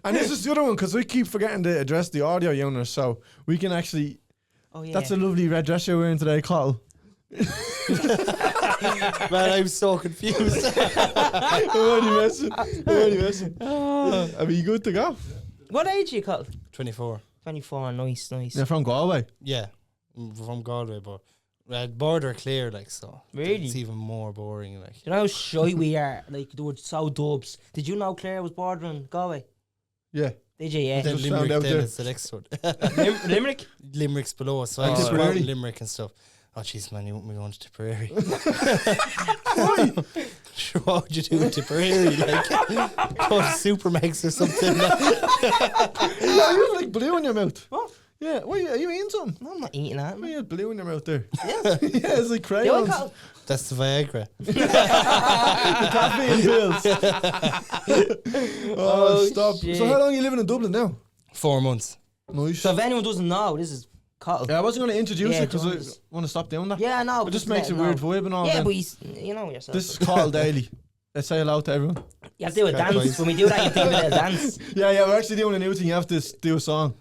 And this is the other one, because we keep forgetting to address the audio unit, so we can actually... Oh, yeah. That's a lovely red dress you're wearing today, Cathal. Man, I'm so confused. I'm only messing. Are you good to go? What age are you, Cathal? 24. 24, nice. You're from Galway? Yeah, from Galway, but border clear, like, so. Really? It's even more boring, like. You know how shy we are? Like, they were so dubs. Did you know Clare was bordering Galway? Yeah. Did you, yeah? Then Limerick, then it's the next one. Limerick? Limerick's below, so I just wrote Limerick and stuff. Oh, jeez, man, you want me going to Tipperary? Why? Sure, what would you do in Tipperary? Like, go to Supermax or something. Yeah, you have like blue in your mouth. What? Yeah, are you eating something? No, I'm not eating that. You have blue in your mouth there. Yeah. Yeah, it's like crayons. That's the Viagra. The caffeine pills. Oh, stop. shit. So how long are you living in Dublin now? 4 months. Nice. So if anyone doesn't know, this is Cathal. Yeah, I wasn't going to introduce Yeah, it because I just- want to stop doing that. Yeah, no. It just makes a weird vibe and all Yeah, that. but you know yourself. This is Cathal Daly. Let's say hello to everyone. You have to do a dance. When we do that, you have to give it a dance. Yeah, we're actually doing a new thing. You have to do a song.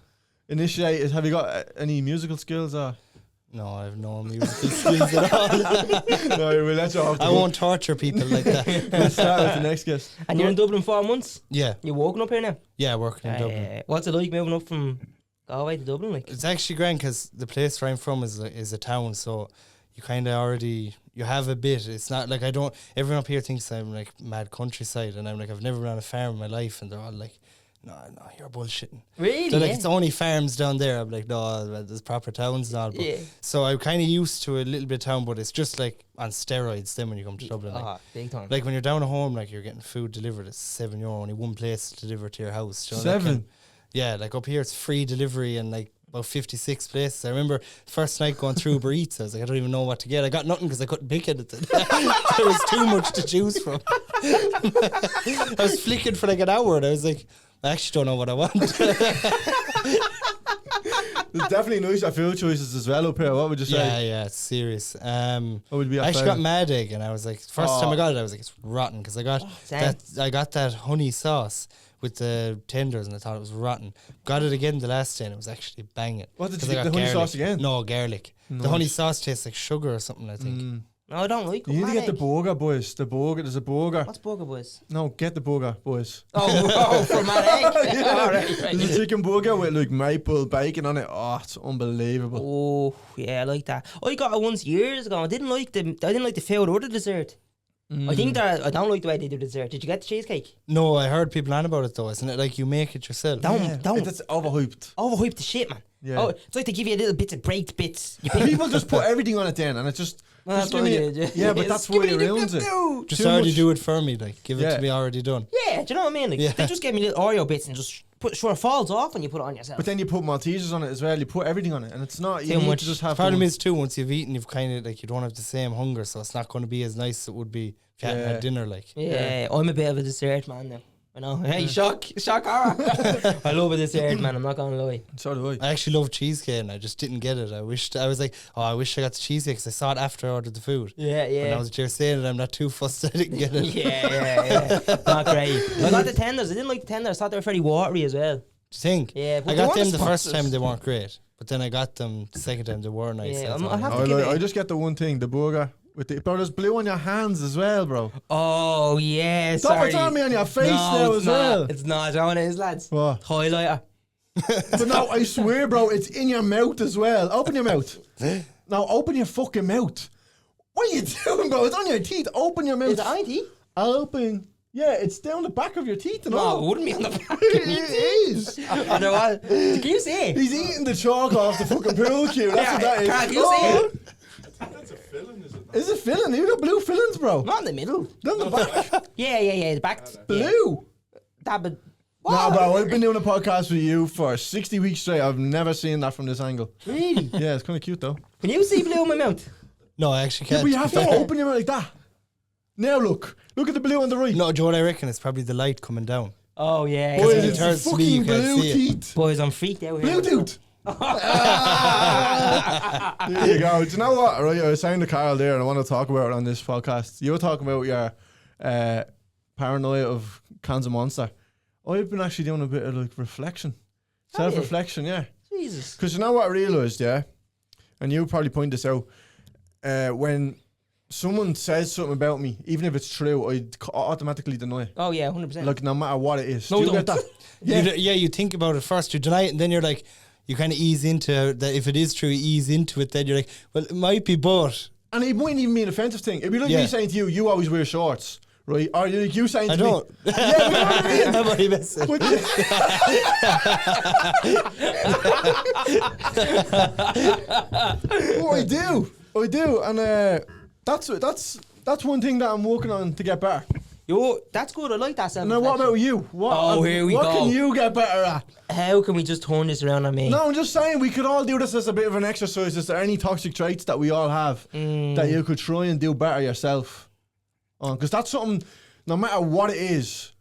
Initiate it. Have you got any musical skills? Or? No, I have no musical skills at all. No, we'll let you off. I won't torture people like that. Let's start with the next guest. And you're in Dublin 4 months? Yeah, You're walking up here now? yeah, working in Dublin. What's it like moving up from Galway to Dublin? Like? It's actually grand because the place where I'm from is a town, so you kind of already you have a bit. It's not like everyone up here thinks I'm like mad countryside, and I'm like I've never been on a farm in my life, and they're all like, no, you're bullshitting. Really? They're like, it's only farms down there. I'm like, no, there's proper towns and all. But Yeah. so I'm kind of used to a little bit of town, but it's just like on steroids then when you come to Dublin. Like, Big time. like when you're down at home, like you're getting food delivered, it's €7, only one place delivered to your house. You know, like, $7? yeah, like up here it's free delivery and like about 56 places. I remember the first night going through Uber Eats, I was like, I don't even know what to get. I got nothing because I couldn't pick it. There was too much to choose from. I was flicking for like an hour and I was like, I actually don't know what I want. There's definitely nice food choices as well up here. What would you say? Yeah, it's serious. What would be I actually got Mad Egg and I was like, first time I got it, I was like, it's rotten because I got that honey sauce with the tenders and I thought it was rotten. Got it again the last day and it was actually banging. What did you get? The honey sauce again? No, garlic. Nice. The honey sauce tastes like sugar or something, I think. No, I don't like it. You need to get the burger, boys. The burger, there's a burger. What's burger, boys? No, get the burger, boys. Oh, from Mad Egg. Yeah. All right. There's a chicken burger with like maple bacon on it. Oh, it's unbelievable. Oh, yeah, I like that. I got it once years ago. I didn't like the food or the dessert. I think that I don't like the way they do dessert. Did you get the cheesecake? No, I heard people on about it though. Isn't it like you make it yourself? Don't. It's overhyped. Overhype the shit, man. Yeah. Oh, it's like they give you a little bits of baked bits. You People just put everything on it then, and it just. Well, just that's give what me I did, yeah, but that's why it ruins it. Just Too already much. do it for me. Like give it to me already done. Yeah, do you know what I mean? Like, Yeah. they just gave me little Oreo bits and just it falls off when you put it on yourself. But then you put Maltesers on it as well. You put everything on it, and it's not. You Too need much. to just have. The problem is too, once you've eaten, you've kind of like you don't have the same hunger, so it's not going to be as nice as it would be if you hadn't had dinner. Like yeah, I'm a bit of a dessert man now. I know. Hey, shock horror. I love a dessert, man. I'm not gonna lie. So do I. I actually love cheesecake, and I just didn't get it. I wish I was got the cheesecake because I saw it after I ordered the food. Yeah. When I was just saying it, I'm not too fussed I didn't get it. Yeah. Not great. I got the tenders. I didn't like the tenders. I thought they were very watery as well. Do you think? Yeah, but I they got weren't them the first sponsors. time, they weren't great, but then I got them the second time, they were nice. Yeah, That's I'll all. have to give it. I just get the one thing, the burger. Bro, there's blue on your hands as well, bro. Oh yeah, Stop sorry. it on me on your face No, now it's as not. well. It's not. Do you know what it is, lads? What? Highlighter. But no, I swear, bro, it's in your mouth as well. Open your mouth. Now, open your fucking mouth. What are you doing, bro? It's on your teeth. Open your mouth. Is it IT? Open. Yeah, it's down the back of your teeth and No, all. it wouldn't be on the back. It is. I know what. Can you see it? He's eating the chalk off the fucking pool cue. That's what that is. Can you see it? That's a filling, is it? Is it filling? You got blue fillings, bro. Not in the middle. Down the back. Yeah. The back. Blue. That, but No, bro, I've been doing a podcast with you for 60 weeks straight. I've never seen that from this angle. Really? Yeah, it's kind of cute, though. Can you see blue in my mouth? No, I actually Yeah, can't. but you have to open your mouth like that. Now look. Look at the blue on the right. No, Joe, I reckon it's probably the light coming down. Oh yeah. Boys, when it it's turns the to me, you fucking can't blue see it. teeth. Boys, I'm freaked out here. Blue tooth. There you go. Do you know what? Right, I was saying to Carl there, and I want to talk about it on this podcast. You were talking about your paranoia of cans of Monster. I've been actually doing a bit of like reflection, self-reflection, yeah. Jesus. Because you know what I realised, yeah, and you probably point this out, when someone says something about me, even if it's true, I automatically deny it. Oh yeah, 100%. Like no matter what it is. No, Do you don't. get that? You think about it first, you deny it, and then you're like, you kind of ease into that. If it is true, you ease into it. Then you're like, well, it might be, but. And it mightn't even be an offensive thing. It'd be like me saying to you, you always wear shorts, right? Or like you saying to I me, don't. yeah, but you know what I mean? I'm only messing. Oh, I do, and that's one thing that I'm working on to get better. Yo, that's good. I like that. Now, what about you? Here we what go. can you get better at? How can we just turn this around on me? No, I'm just saying we could all do this as a bit of an exercise. Is there any toxic traits that we all have that you could try and do better yourself? Because that's something, no matter what it is.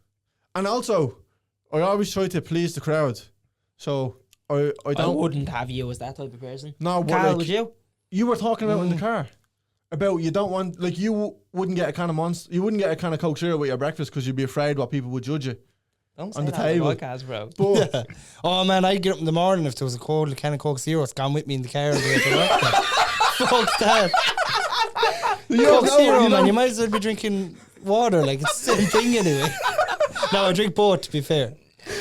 And also, I always try to please the crowd. So, I I don't... wouldn't have you as that type of person. No, but Carl, like, would you? you were talking about in the car. About you don't want, like you wouldn't get a can of Monster, you wouldn't get a can of Coke Zero with your breakfast because you'd be afraid what people would judge you. Don't on say the that table. on the podcast, bro. But Oh man, I'd get up in the morning if there was a cold can of Coke Zero. It's gone with me in the car. On the way to work. Fuck that. Coke Zero, man. You might as well be drinking water. Like it's the same thing anyway. No, I drink both. To be fair,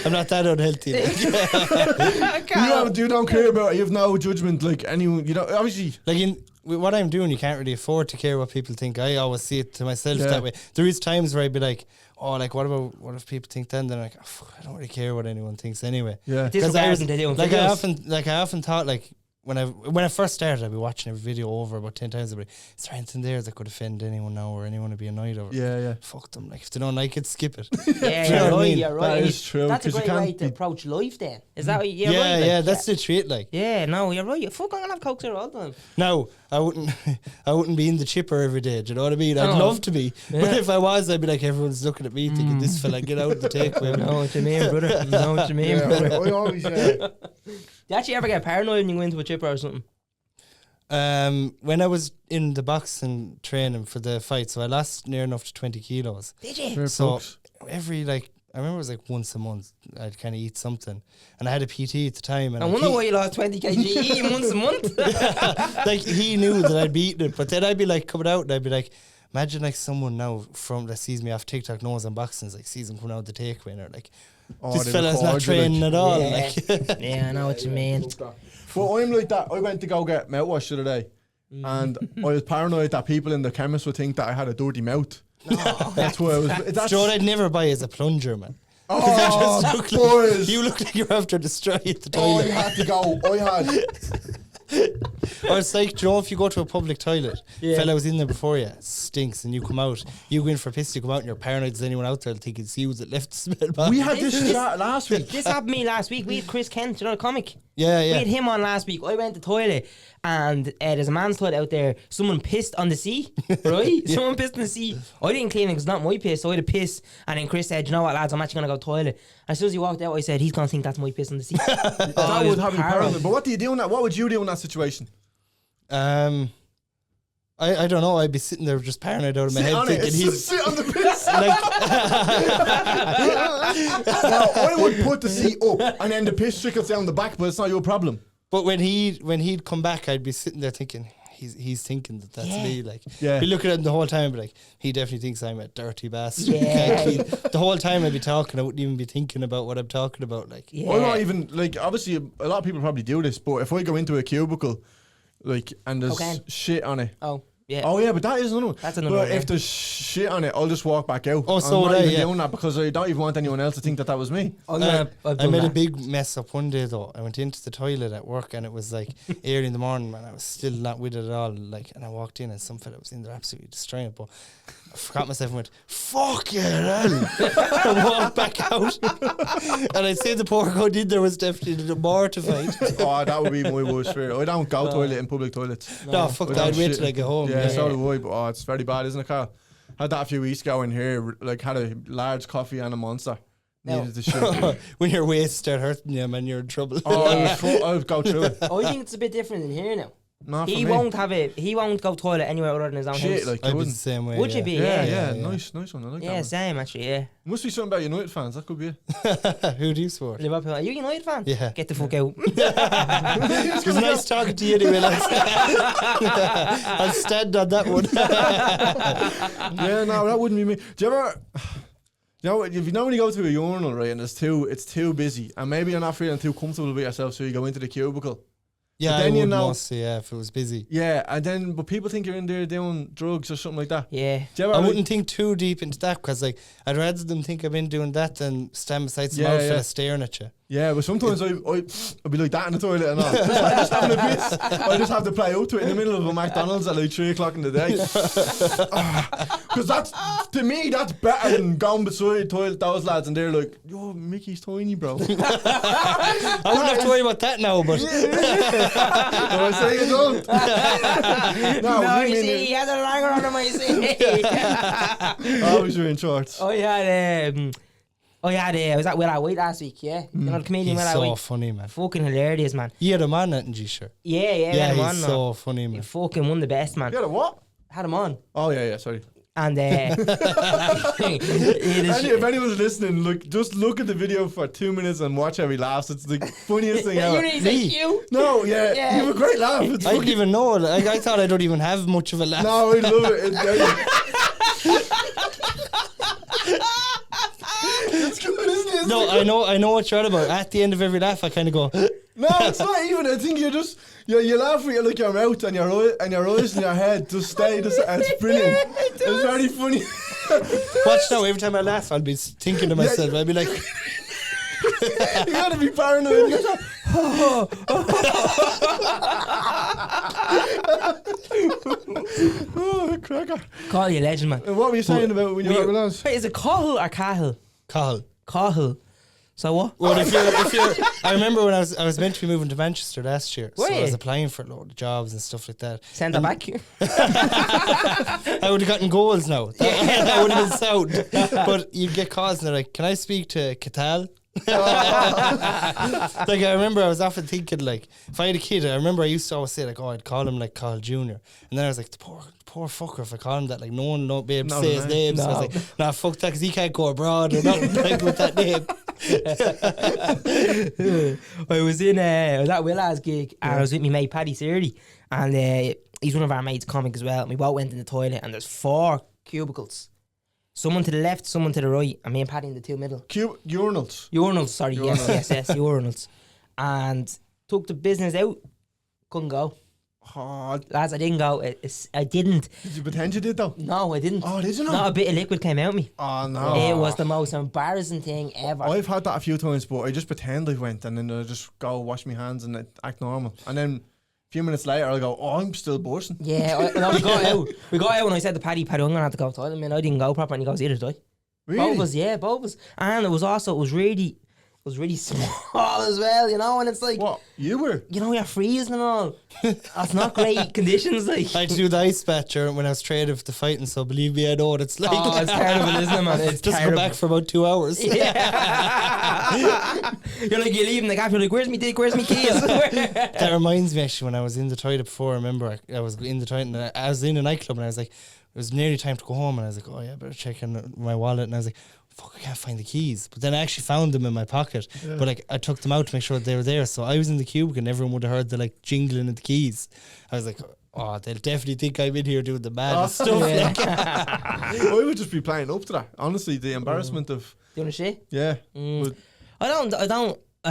I'm not that unhealthy. you don't care about it. You have no judgment. Like anyone, you know. Obviously, Like with what I'm doing, you can't really afford to care what people think. I always see it to myself that way. There is times where I'd be like, oh, like what if people think then? Then I'm like, oh, fuck, I don't really care what anyone thinks anyway. yeah. Disregarding the doing Like videos. I often thought like when I first started, I'd be watching every video over about 10 times. I'd be like, is there anything there that could offend anyone now or anyone would be annoyed over? Yeah. Fuck them. Like if they don't like it, skip it. Yeah, Do you know you're what I right. mean? You're right. That And is true, That's a 'cause you great way can't to be- approach life. Then is that what you're yeah, right? Like, yeah, that's the treat. Like Yeah, no, you're right. Fuck, I'm gonna have Coke Zero all the time. now, I wouldn't be in the chipper every day. Do you know what I mean? I'd No. love to be, but if I was, I'd be like everyone's looking at me thinking this fella get out of the takeaway. I know what you mean, brother. I know what you mean, brother. I always. Do you actually ever get paranoid when you go into a chipper or something? When I was in the boxing training for the fight, so I lost near enough to 20 kilos. Did you? So every I remember it was like once a month I'd kind of eat something, and I had a PT at the time. And I wonder why you lost 20 kg eating once a month. like he knew that I'd be eating it, but then I'd be like coming out and I'd be like, imagine like someone now from that sees me off TikTok knows I'm boxing, like sees him coming out the takeaway and they're like, this fella's not training at all. Yeah. Like, Yeah, I know what you mean. Well, I'm like that. I went to go get mouthwash the other day, and I was paranoid that people in the chemist would think that I had a dirty mouth. That's why I was. That's Joe, I'd never buy as a plunger, man. oh, Look like, boys. you look like you're after destroying the Oh, I toilet. had to go. I had. Or it's like, Joe, if you go to a public toilet, Yeah. fella was in there before you, it stinks, and you come out, you go in for a piss, you come out, and you're paranoid there's anyone out there that think it's you that left the smell bad. We had this chat last week. This happened to me last week. We had Chris Kent, you know the comic? Yeah, We yeah. had him on last week. I went to the toilet and there's a man's toilet out there. Someone pissed on the sea, right? Someone pissed in the sea. I didn't clean it because it's not my piss, so I had a piss. And then Chris said, you know what, lads, I'm actually going to go to the toilet. And as soon as he walked out, I said, he's going to think that's my piss on the sea. That would have me paranoid. But what do you do in that? What would you do in that situation? I don't know, I'd be sitting there just paranoid out of my Sit head on it. thinking he's Sit on the piss. like, Now, I would put the seat up and then the piss trickles down the back, but it's not your problem. but when he'd come back, I'd be sitting there thinking, he's thinking that's me. Like, Yeah. be looking at him the whole time, be like, he definitely thinks I'm a dirty bastard. Yeah. Can't clean. The whole time I'd be talking, I wouldn't even be thinking about what I'm talking about. Like, Yeah. I'm not even, like, obviously, a lot of people probably do this, but if I go into a cubicle, like, and there's Okay. shit on it. Oh, yeah. Oh, yeah, but that is another one. That's another but one, yeah. if there's shit on it, I'll just walk back out. Oh, so I'm would not I, even yeah. doing that because I don't even want anyone else to think that was me. I've I done made a that. big mess up one day though. I went into the toilet at work and it was like early in the morning, man. I was still not with it at all. Like, and I walked in and some fella was in there absolutely destroying it. But I forgot myself and went, "Fuck it!" and walked back out. And I'd say the poor guy in there was definitely mortified. Oh, that would be my worst fear. I don't go toilet in public toilets. No, fuck I that. don't I'd wait shit. till I get home. Yeah, Yeah. so do I, but oh, it's very bad, isn't it, Carl? Had that a few weeks ago in here, like had a large coffee and a Monster. No. Needed to shit. When your waist start hurting you, man, you're in trouble. Oh, I would go through it. I think it's a bit different in here now. Not He for me. won't have it. He won't go toilet anywhere other than his own Shit, house. like you I'd be the wouldn't. same way. Would you be? Yeah, Yeah. yeah, nice one. I like Yeah, that. same actually. Yeah. Must be something about United fans. That could be it. Who do you support? Liverpool. Are you a United fan? Yeah. Get the fuck out. It was nice talking to you anyway. I'll stand on that one. Yeah, no, that wouldn't be me. Do you ever? You know, if you normally go to a urinal, right, and it's too busy, and maybe you're not feeling too comfortable with yourself, so you go into the cubicle. Yeah, But I then would you know- mostly, yeah, if it was busy. Yeah, and then but people think you're in there doing drugs or something like that. Yeah. Do you ever I like- wouldn't think too deep into that because, like, I'd rather them think I've been doing that than stand beside some Yeah, outfit yeah. staring at you. Yeah, but sometimes I'd be like that in the toilet and all. just having a piss. I just have to play out to it in the middle of a McDonald's at like 3 o'clock in the day. Because that's, to me, that's better than going beside the toilet, those lads, and they're like, yo, Mickey's tiny, bro. I wouldn't have to worry about that now, but No, I say you don't. No, No, we you mean see, he has a lager on him, you see. always wearing shorts. I was at Will I White last week, yeah? You know the comedian he's Will I so White? funny, man. Fucking hilarious, man. You had him on that in G-shirt. Yeah, Yeah, had him on, he's man. so funny, He man. fucking won the best, man. You had a what? Had him on. Oh, yeah, sorry. And If anyone's listening, just look at the video for 2 minutes and watch how he laughs. It's the funniest thing you ever. need to say cute. No, yeah, Yeah. you have a great laugh. It's I didn't fucking... even know. Like, I thought I don't even have much of a laugh. No, I love it. It's good, isn't it? No, I know what you're on about. At the end of every laugh, I kind of go, No, it's not even. I think you laugh with like your mouth and your eyes and your head just stay. It's brilliant. It's very funny. watch now, every time I laugh, I'll be thinking to myself, I'll be like, You gotta be paranoid. Oh, cracker. Call you a legend, man. What were you saying about when you were with us? Wait, is it Cathal or Cathal? Cathal. Cathal. So what? Well, if you're, I remember when I was meant to be moving to Manchester last year, Were so I you? was applying for a load of jobs and stuff like that. Send that back. I would have gotten goals now. That would have been sound. But you'd get calls and they're like, "Can I speak to Cathal?" Like, I remember I was often thinking, like, if I had a kid, I remember I used to always say, like, oh, I'd call him like Carl Jr. And then I was like, the poor fucker, if I call him that, like, no one will be able to No, say no, his name. So I was like, nah, fuck that, because he can't go abroad or nothing like with that name. I was at Willa's gig and I was with my mate Paddy Sirdy, and he's one of our mates comic as well. And we both went in the toilet and there's 4 cubicles. Someone to the left, someone to the right, and me and Paddy in the 2 middle. Urinals. Urinals, sorry, Urinals. yes, urinals. And took the business out. Couldn't go. Oh, Lads, I didn't go. I didn't. did you pretend you did though? No, I didn't. Oh, did you not? Not a bit of liquid came out of me. Oh no. It was the most embarrassing thing ever. I've had that a few times, but I just pretend I went and then I just go wash my hands and act normal. And then a few minutes later I'll go, oh, I'm still bursting. Yeah, no, we got out. We got out and I said to Paddy, I'm going to have to go to the toilet. Man, I didn't go proper, and he goes, either did I. Really? Both of us, yeah, both of us. And it was really small as well, you know, and it's like, What? You were? you know, you're freezing and all. That's not great conditions, like. I had to do the ice bath when I was training for the fighting, so believe me, I know what it's like. Oh, it's terrible, isn't it, man? It's Just terrible. go back for about 2 hours. Yeah. You're like, you're leaving the gaff, you're like, where's me dick, where's me keys? That reminds me, actually, when I was in the toilet before, I remember I was in the toilet and I was in a nightclub and I was like, it was nearly time to go home and I was like, oh yeah, I better check in my wallet, and I was like, fuck, I can't find the keys. But then I actually found them in my pocket, but like I took them out to make sure that they were there, so I was in the cubicle and everyone would have heard the like jingling of the keys. I was like, oh, they'll definitely think I'm in here doing the maddest stuff. Yeah. Like, I would just be playing up to that. Honestly, the embarrassment of Do you want to shit? yeah. Mm. I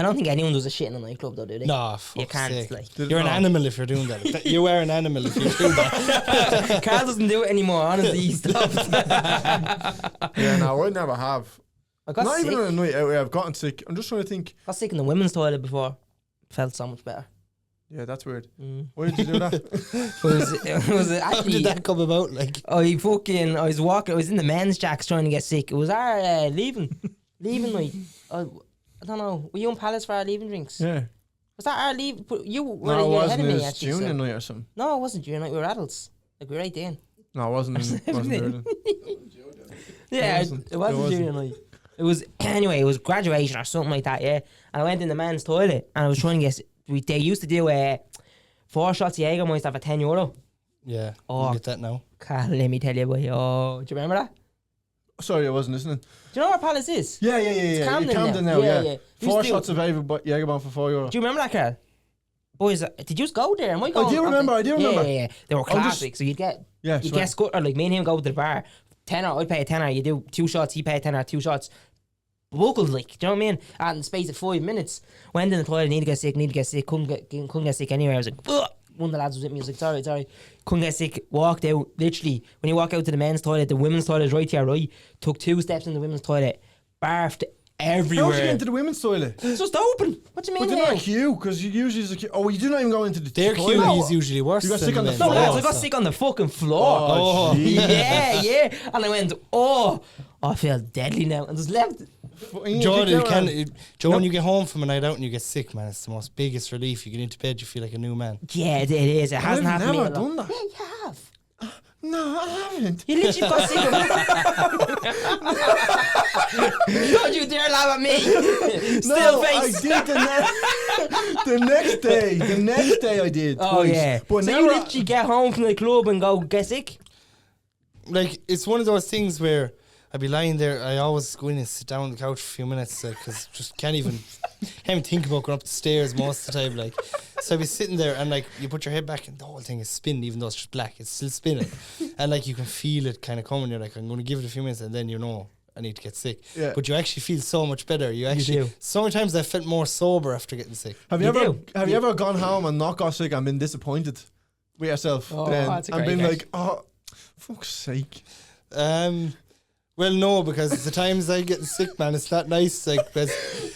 don't think anyone does a shit in a nightclub though, do they? nah, You fuck's can't, sake. like. You're an animal if you're doing that. You are an animal if you do that. Carl doesn't do it anymore, honestly, he stopped. Yeah, no, I never have. I got Not sick. even on a night out where I've gotten sick. I'm just trying to think. Got sick in the women's toilet before. Felt so much better. Yeah, that's weird. Mm. Why did you do that? It was How actually. did that come about? Like, I was in the men's jacks trying to get sick. It was our leaving night. I don't know. Were you in Palace for our leaving drinks? Yeah. Was that our leave? You were No, it a year ahead wasn't. of It me, was actually. junior So. night or something. No, it wasn't junior night. We were adults. Like, we were right then. No, it wasn't. Wasn't there then. Yeah, wasn't. it wasn't It wasn't. junior night. It was, anyway, it was graduation or something like that, yeah. And I went in the men's toilet and I was trying to get, they used to do 4 shots of Jägermeister for €10. Yeah, Oh. you get that now. Carl, let me tell you, boy. Oh, do you remember that? Sorry, I wasn't listening. Do you know where Palace is? Yeah. Camden now, yeah. Used 4 to- shots of Jägerbomb for €4. Do you remember that, Carl? Boys, did you just go there? Am I going? do remember, Yeah. They were I'll just- classic. So you'd get, Yeah, you sorry. get scuttered, like me and him go to the bar. Tenner, I'd pay a tenner. You do 2 shots, he pay a tenner, 2 shots. Buckled, like, do you know what I mean? And in the space of 5 minutes, went in the toilet, need to get sick, couldn't get sick anyway. I was like, ugh. One of the lads was with me, I was like, sorry. Couldn't get sick, walked out, literally, when you walk out to the men's toilet, the women's toilet is right to your right, took 2 steps in the women's toilet, barfed How would you get everywhere. into the women's toilet? It's just open. What do you But mean? they're not now? a queue, because you usually is a queue. Oh, you do not even go into the Their toilet. queue is usually worse. You got than sick on the men's. floor. No, lads, I got so- sick on the fucking floor. Oh, jeez. Yeah. And I went, I feel deadly now. And just left. Joe, when you get home from a night out and you get sick, man, it's the most biggest relief. You get into bed, you feel like a new man. Yeah, it is. It hasn't I've happened to me. never in a long- done that. Yeah, you have. No, I haven't. You literally got sick of it. Don't you dare laugh at me. Still face. I did the next day. The next day I did. Oh, twice. yeah. But So never. you literally get home from the club and go get sick? Like, it's one of those things where I'd be lying there, I always go in and sit down on the couch for a few minutes, because just can't even think about going up the stairs most of the time, like. So I'd be sitting there and, like, you put your head back and the whole thing is spinning, even though it's just black, it's still spinning. And, like, you can feel it kind of coming, you're like, I'm going to give it a few minutes, and then you know I need to get sick. Yeah. But you actually feel so much better. You do. so many times I felt more sober after getting sick. Have you You ever gone home and not got sick and been disappointed with yourself? Oh, then, that's a and great been guess. like, oh, fuck's sake. Well, no, because the times I get sick, man, it's not nice. Like, because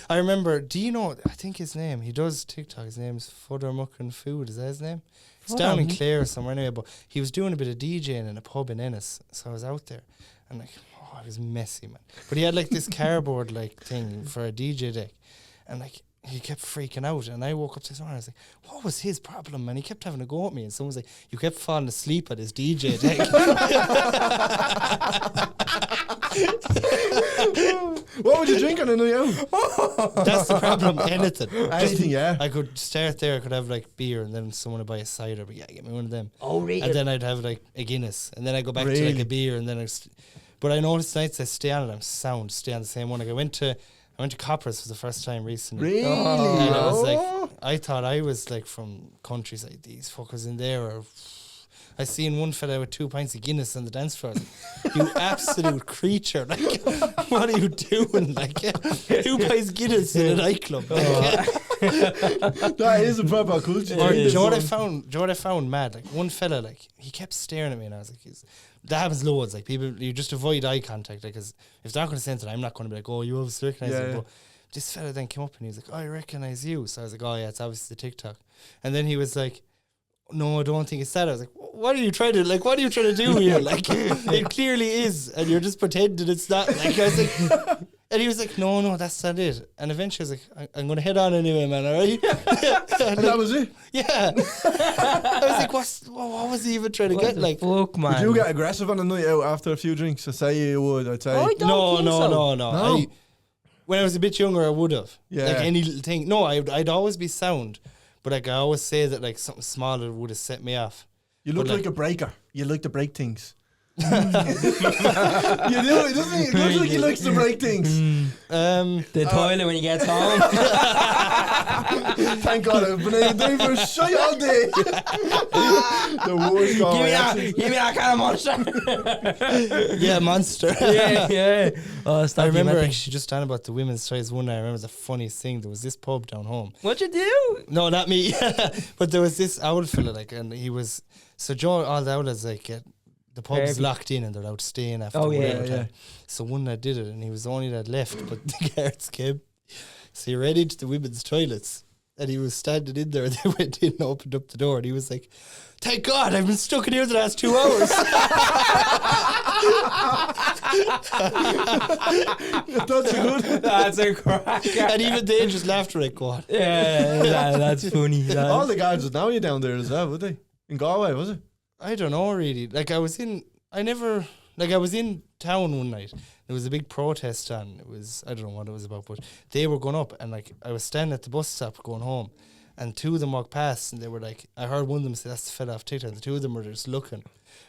I remember, do you know, I think his name, he does TikTok, his name's Fudder Muckin Food, is that his name? It's down in Clare somewhere anyway, but he was doing a bit of DJing in a pub in Ennis, so I was out there, and like, it was messy, man. But he had like this cardboard like thing for a DJ deck, and like, he kept freaking out, and I woke up this morning, I was like, what was his problem, man? He kept having a go at me, and someone was like, you kept falling asleep at his DJ deck. What would you drink on a night out? That's the problem, anything. Anything, yeah. I could start there, I could have like beer, and then someone would buy a cider, but yeah, get me one of them. Oh, really? And then I'd have like a Guinness, and then I go back to like Really? a beer, and then but I noticed nights I stay on it, I'm sound, stay on the same one. Like I went to Coppers for the first time recently. Really? And I was Oh. like, I thought I was like from countries like these fuckers in there. Or I seen one fella with 2 pints of Guinness on the dance floor. I was like, you absolute creature! Like, what are you doing? Like, 2 pints of Guinness in a nightclub. Like, That is a proper culture. or, do It you know what I is. found? Do you know what I found mad? Like one fella, like he kept staring at me, and I was like, that happens loads. Like people, you just avoid eye contact, like, because if they're not going to say anything, I'm not going to be like, oh, you obviously recognize Yeah, it. yeah. But this fella then came up and he was like, oh, I recognize you. So I was like, oh yeah, it's obviously the TikTok. And then he was like, no, I don't think it's that. I was like, what are you trying to do here? Like, it clearly is, and you're just pretending it's not. Like, I was like, and he was like, no, that's not it. And eventually I was like, I'm going to head on anyway, man, all right? And that was it. Yeah. I was like, what was he even trying to What get? the Like, fuck, man? Would you get aggressive on a night out after a few drinks? I say you would, I'd say. I don't think so. no. When I was a bit younger, I would have. Yeah. Like any little thing. No, I'd always be sound. But like I always say that like something smaller would have set me off. You look But, like like- a breaker. You like to break things. You do, doesn't he? It looks like he likes to break things. The toilet when he gets home. Thank God I've been doing for shite all day. The worst guy. Give me that kind of monster. Yeah, monster. yeah. Oh, stop. I you, remember man. actually just talking about the women's size one night. I remember the funniest thing. There was this pub down home. What'd you do? No, not me. But there was this owl fella, like, and he was, so Joe, all the owls, like, the pub's Perfect. locked in and they're out staying after Oh, yeah, whatever yeah. time. So one that did it, and he was the only that left, but the guards came. So he ran into the women's toilets, and he was standing in there, and they went in and opened up the door, and he was like, thank God, I've been stuck in here the last 2 hours. That's good. That's a cracker. And even they just laughed, like, go on. Yeah, that's funny. All the guards would know you down there as well, would they? In Galway, was it? I don't know, really. Like, I was in town one night. There was a big protest on. It was, I don't know what it was about, but they were going up, and like I was standing at the bus stop going home, and 2 of them walked past, and they were like, I heard one of them say, "That's the fella off TikTok." The 2 of them were just looking,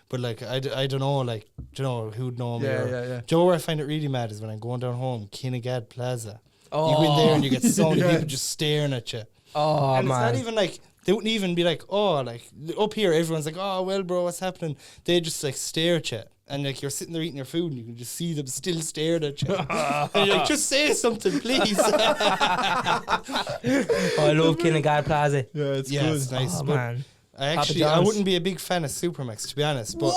but like I don't know, like, do you know who'd know me? Yeah, or, yeah, yeah. Do you know where I find it really mad is when I'm going down home, Kinnegad Plaza. Oh. You go in there and you get so many Yeah. people just staring at you. Oh, And man. it's not even like, they wouldn't even be like, oh, like, up here, everyone's like, oh, well, bro, what's happening? They just, like, stare at you. And, like, you're sitting there eating your food and you can just see them still staring at you. And you're like, just say something, please. Oh, I love Kinnegad Plaza. Yeah, it's Yeah, good. it's nice. Oh, but man. I Papa actually, I John's. wouldn't be a big fan of Supermax, to be honest. But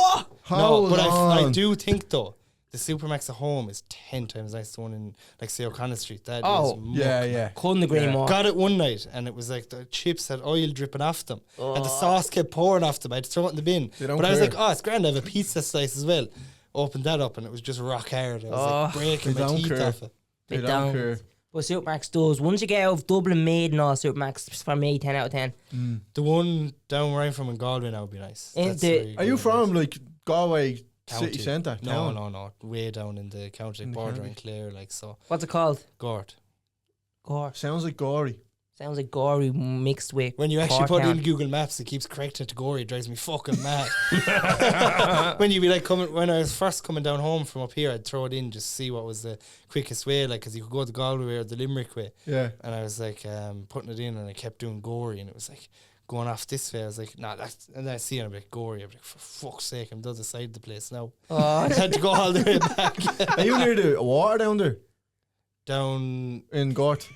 Hold but I on. do think, though, the Supermax at home is 10 times nicer than one in, like, say, O'Connell Street. That Oh. is muck. Yeah, yeah. Couldn't agree more. Got it one night, and it was like the chips had oil dripping off them, and the sauce kept pouring off them. I had to throw it in the bin. They don't But I was care. like, oh, it's grand. I have a pizza slice as well. Opened that up, and it was just rock hard. I was like breaking They my don't teeth care. off it. They They don't don't. care. But Supermax does. Once you get out of Dublin Made and all, Supermax, for me, 10 out of 10. The one down where I'm from in Galway now would be nice. Ain't That's the- where Are you go from like Galway County. city centre? No, town? no, way down in the county, In the bordering county. Clare, like so. What's it called? Gort. Gore. Sounds like gory. Sounds like gory mixed with When you actually Cork put town. in Google Maps, it keeps correcting it to Gory. It drives me fucking mad. When you be like when I was first coming down home from up here, I'd throw it in just to see what was the quickest way, like because you could go the Galway way or the Limerick way. Yeah. And I was like putting it in, and I kept doing Gory, and it was like going off this way. I was like, nah, that's, and then I see it, and I'm like, Gory. I'm like, for fuck's sake, I'm the other side of the place now. Oh, I had to go all the way back Are you near the water down there down. in Gort?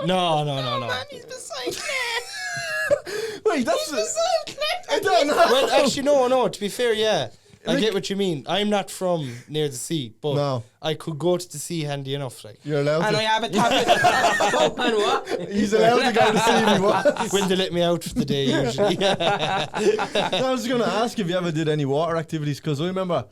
No. Wait, that's I don't know. Well, actually, no. To be fair, yeah, I get what you mean. I'm not from near the sea, but No. I could go to the sea handy enough. Like You're allowed and I to. have a tablet. And what? He's allowed to go to see me. What? when they let me out for the day, usually. I was going to ask if you ever did any water activities because I remember.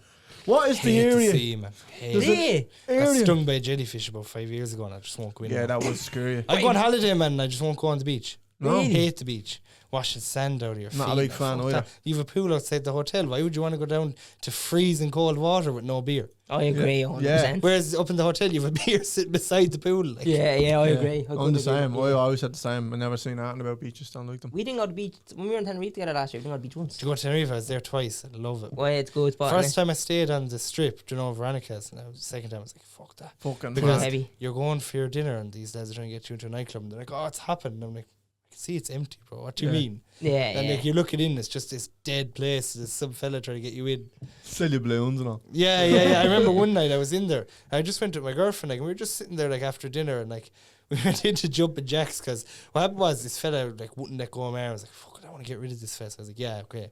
What is the Hate the area? sea, man. Hate There's it. Yeah. Got Area. stung by a jellyfish about 5 years ago, and I just won't go in. Yeah, now. that would scare you. I go on holiday, man, and I just won't go on the beach. No. Hate the beach. Washing sand out of your feet. Not a big man, fan fuck either. that. You have a pool outside the hotel. Why would you want to go down to freezing cold water with no beer? I agree, 100%. Yeah. Whereas up in the hotel, you have a beer sitting beside the pool. Like. Yeah, I Yeah. agree. I I'm couldn't the agree same. more. I always had the same. I never seen anything about beaches. Don't like them. We didn't go to the beach when we were in Tenerife together last year. We didn't go to the beach once. To go to Tenerife, I was there twice. I love it. Well, it's a good spot. First time I stayed on the strip, do you know, Veronica's, and the second time I was like, fuck that. Fucking Because mad. heavy. you're going for your dinner, and these lads are trying to get you into a nightclub, and they're like, oh, it's happened. And I'm like, I can see it's empty, bro. What do you Yeah. mean? Yeah, And yeah. like, you're looking in, it's just this dead place. There's some fella trying to get you in. Sell you balloons and all. Yeah. I remember one night I was in there. I just went with my girlfriend, like, and we were just sitting there, like, after dinner, and like, we went into jumping jacks because what happened was this fella like wouldn't let go of my arm. I was like, fuck it, I want to get rid of this fella. So I was like, yeah, okay,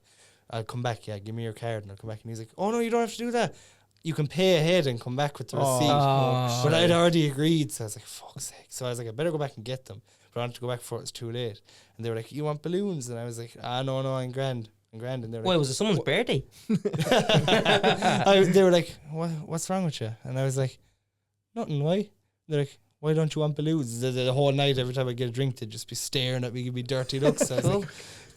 I'll come back. Yeah, give me your card and I'll come back. And he's like, oh no, you don't have to do that. You can pay ahead and come back with the receipt. Oh. But I'd already agreed, so I was like, fuck's sake. So I was like, I better go back and get them. But I wanted to go back before it was too late. And they were like, you want balloons? And I was like, no, I'm grand. And they were Why, like, was it someone's birthday? they were like, what's wrong with you? And I was like, nothing, why? They're like, why don't you want balloons? The whole night, every time I get a drink, they'd just be staring at me, give me dirty looks. I was like,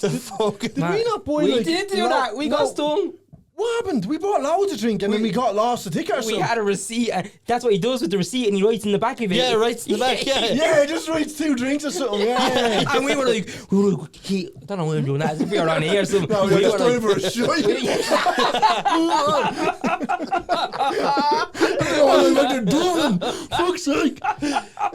the fuck? Did we not boil We like, did do lo- that. We no, got stung. What happened? We bought loads of drink and then we got lost the ticket or We something. had a receipt. That's what he does with the receipt, and he writes in the back of it. Yeah, right in the back, yeah. Yeah, he just writes 2 drinks or something. Yeah. And we were like, I don't know why I'm doing that. As if we were on here or something. No, We you're were just going for a shot. Fuck's sake.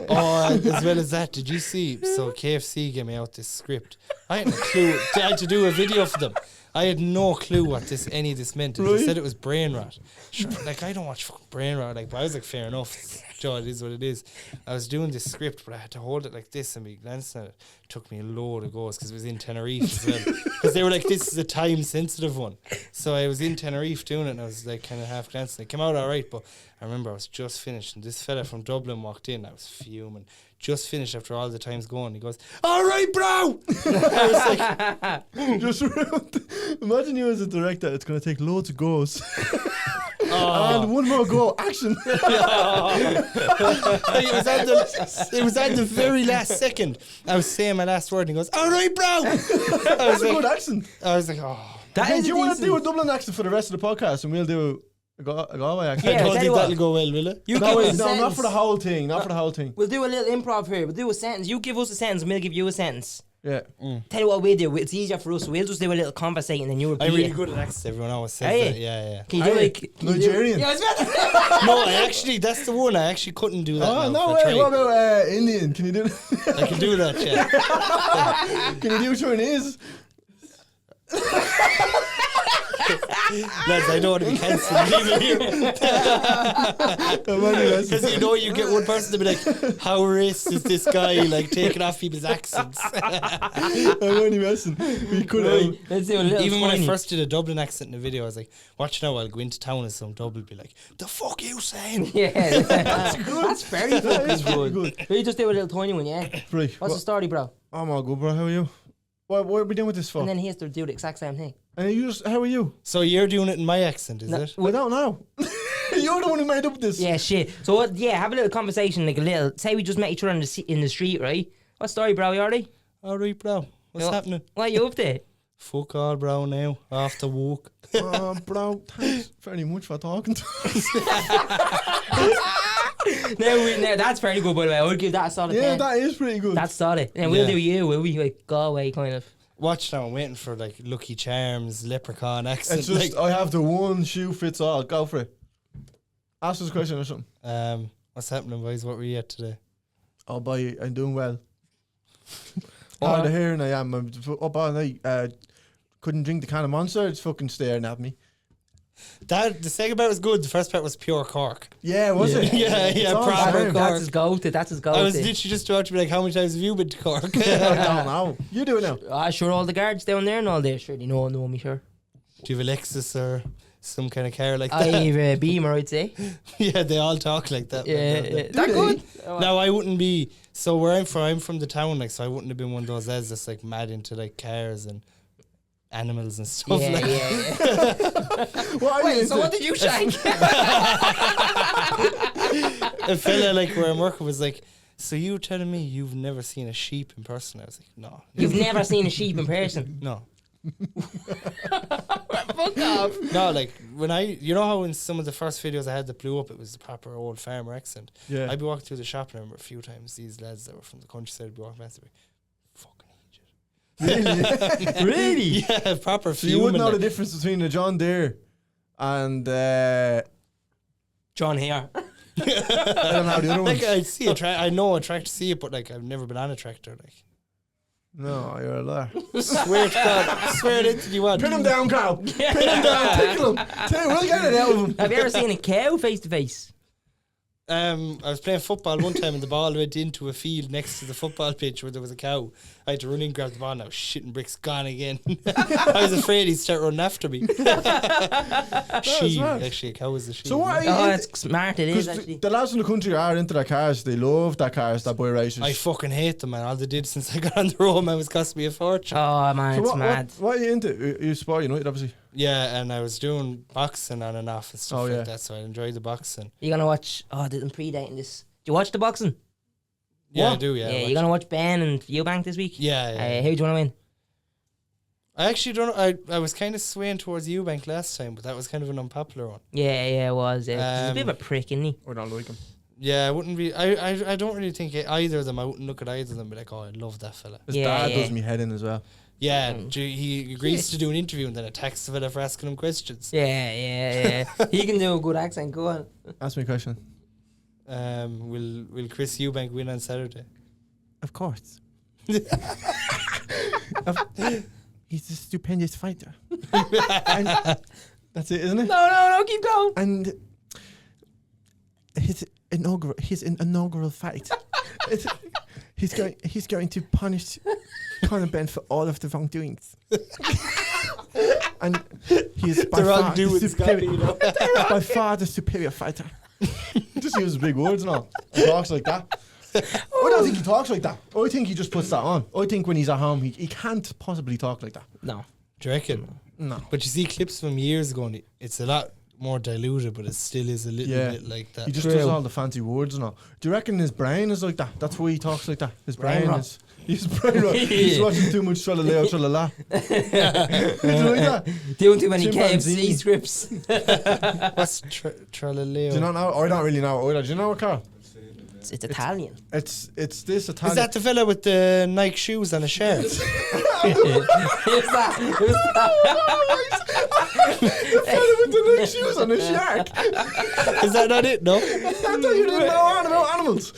Oh, as well as that, did you see? So KFC gave me out this script. I had no clue. I had to do a video for them. I had no clue what any of this meant. They Right. said it was brain rot. Sure, like I don't watch fucking brain rot. Like, but I was like, fair enough. Joe, it is what it is. I was doing this script, but I had to hold it like this and be glancing at it. It took me a load of goes because it was in Tenerife as well. Because they were like, this is a time sensitive one. So I was in Tenerife doing it, and I was like kind of half glancing. It came out all right, but I remember I was just finished, and this fella from Dublin walked in. I was fuming. Just finished after all the time's going. He goes, all right, bro. I was like, Just imagine you as a director. It's going to take loads of goes. oh. And one more go. Action. it was at the very last second. I was saying my last word, and he goes, all right, bro. I That's was a good like, accent. oh. That Hey, is do you a want to do a decent. Dublin accent for the rest of the podcast, and we'll do A Galway accent. Yeah, I don't tell you think what. that'll go well, will it? You No, give wait, us a no, not sentence. for the whole thing. Not for the whole thing. We'll do a little improv here. We'll do a sentence. You give us a sentence, and we'll give you a sentence. Yeah. Tell you what we'll do. It's easier for us. We'll just do a little conversating, and you repeat I'm really it. good at accents. Everyone always says Are you? that. Yeah. Can you do Aye. like can you do- Nigerian. Yeah, I was about to- No, I actually, that's the one. I actually couldn't do that. Oh, now no for way. trade. What about Indian? Can you do I can do that, yeah. Can you do Chinese? Lads, I don't want to be cancelled. Leave it here. Because you know you get one person to be like, how racist is this guy, like, taking off people's accents. I'm only messing. We could have. Let's do a little. Even when I tiny- first did a Dublin accent in a video, I was like, watch now, I'll go into town and some Dublin be like, the fuck you saying? Yeah, that's good. That's very That is fucking really good. good. We just do a little tiny one, yeah. Right. What's the story, bro? I'm all good, bro. How are you? What are we doing with this for? And then he has to do the exact same thing. And you just, how are you? So you're doing it in my accent, is No, it? I don't know. You're the one who made up this. Yeah, shit. So what? Yeah, have a little conversation, like a little. Say we just met each other in the street, right? What story, bro? You alright? Alright, bro. What's Yeah. happening? What are you up to? Fuck all, bro, now. Off to walk. Bro, thanks very much for talking to us. No, that's very good, by the way. I would give that a solid 10. Yeah, that is pretty good. That's solid. And we'll Yeah. do you, will we? Like Galway, kind of. Watch now, I'm waiting for like Lucky Charms, Leprechaun accent. It's just, like, I have the one shoe fits all. Go for it. Ask us a question or something. what's happening, boys? What were you at today? Oh, boy, I'm doing well. Hard of hearing I am. I'm up all night. Couldn't drink the can of Monster. It's fucking staring at me. The second part was good. The first part was pure Cork. Yeah, was it? Yeah, It's all proper the same. Cork. That's his go-to. That's his I was go-to. literally just about to be like, how many times have you been to Cork? I don't know. You do it now. Sure, all the guards down there and all there. Sure, they know me, sure. Do you have a Lexus or some kind of car like that? I have a Beamer, I'd say. Yeah, they all talk like that. Yeah, man, don't they? that good. No, I wouldn't be. So where I'm from the town, like, so I wouldn't have been one of those lads that's like mad into like cars and animals and stuff. Yeah, like yeah. What are you So into? what did you shank? A fella like where I'm working was like, so you telling me you've never seen a sheep in person? I was like, no, You've never seen a sheep in person. no. Fuck off. No, like when you know how in some of the first videos I had that blew up, it was the proper old farmer accent. Yeah. I'd be walking through the shop and I remember a few times these lads that were from the countryside would be walking past me, fucking idiot. Really? Yeah, proper So you wouldn't know the like, difference between a John Deere and John here. I don't know the other like ones. I'd see a I know a tractor, see it, but like I've never been on a tractor. Like No, you're a liar. swear to God, swear it to you want. Pin him down, Carl. Pin him down. Tickle him. We'll get it out of him. Have you ever seen a cow face to face? I was playing football one time and the ball went into a field next to the football pitch where there was a cow. I had to run in, grab the ball, and I was shitting bricks, gone again. I was afraid he'd start running after me. She, smart. actually, a cow was a she. So what are you Oh, into? it's smart. It is Because actually. the lads in the country are into their cars. They love their cars, that boy races. I fucking hate them, man. All they did since I got on the road, man, was cost me a fortune. Oh man, So it's what, mad. what are you into? You support United, obviously. Yeah, and I was doing boxing on and off and stuff Oh, yeah. like that, so I enjoyed the boxing. You gonna watch? Oh, I'm predating this. Do you watch the boxing? Yeah, What? I do, yeah. Yeah, you gonna watch Ben and Eubank this week? Yeah, yeah. Who do you want to win? I actually don't know. I was kind of swaying towards Eubank last time, but that was kind of an unpopular one. Yeah, it was. He's a bit of a prick, isn't he? I don't like him. Yeah, I wouldn't be. I don't really think either of them. I wouldn't look at either of them and be like, oh, I love that fella. His Yeah, dad yeah. does me head in as well. Yeah, he agrees to do an interview and then attacks the fella for asking him questions. Yeah. He can do a good accent. Go on. Ask me a question. Will Chris Eubank win on Saturday? Of course. He's a stupendous fighter. And that's it, isn't it? No, keep going. And his inaugural fight. He's going to punish Conor Ben for all of the wrongdoings. And he is by far, by far the superior fighter. He just uses big words and all. He talks like that. I don't think he talks like that. I think he just puts that on. I think when he's at home, he can't possibly talk like that. No. Do you reckon? No. But you see clips from years ago, and it's a lot more diluted, but it still is a little bit like that. He just does all the fancy words and all. Do you reckon his brain is like that? That's why he talks like that. His brain is. He's brain rot. He's watching too much Trallaleo Tralala. Like that? Doing too many Chimpanzee. KFC scripts. What's Trallaleo? Do you not know? I don't really know either. Do you know what, Carl? It's Italian. It's this Italian. Is that the fella with the Nike shoes and a shirt? Who's that? Who's that? the fella with the Nike shoes on his shark? Is that not it? No. I thought you didn't know about animals.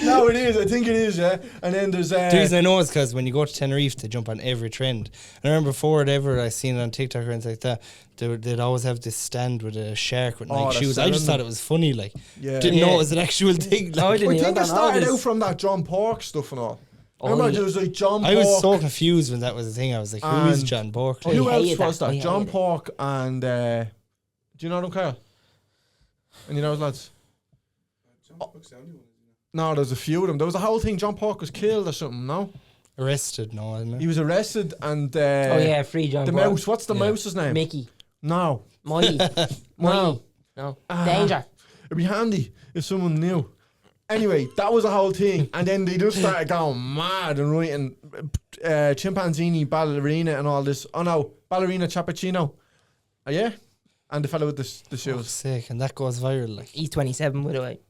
No, it is. I think it is, yeah. And then there's The reason I know is because when you go to Tenerife, they jump on every trend. And I remember before it ever, I seen it on TikTok or anything like that, they'd always have this stand with a shark with Nike shoes. I just thought it was funny, like. Yeah. Didn't know it was an actual thing. Like. I I didn't think know it started this. out from that John Pork stuff and all. Oh, Remember, yeah. there was like John I Pork. was so confused when that was the thing. I was like, who is And- John Bork? Oh, Who I else hated was that. I that? John hated it. Pork and do you know them, Kyle? And you know those lads? John Pork's the only one. No, there's a few of them. There was a whole thing. John Pork was killed or something. No, Arrested, no, isn't it? he was arrested and Oh yeah, free John. the Pork. mouse. What's the mouse's name? Mickey. No, Molly. no. No. Ah. Danger. It'd be handy if someone knew. Anyway, that was a whole thing, and then they just started going mad and writing chimpanzini ballerina and all this. Oh no, ballerina cappuccino. Oh yeah, and the fellow with the Fuck's shoes. sake, and that goes viral, like. E27, by the way.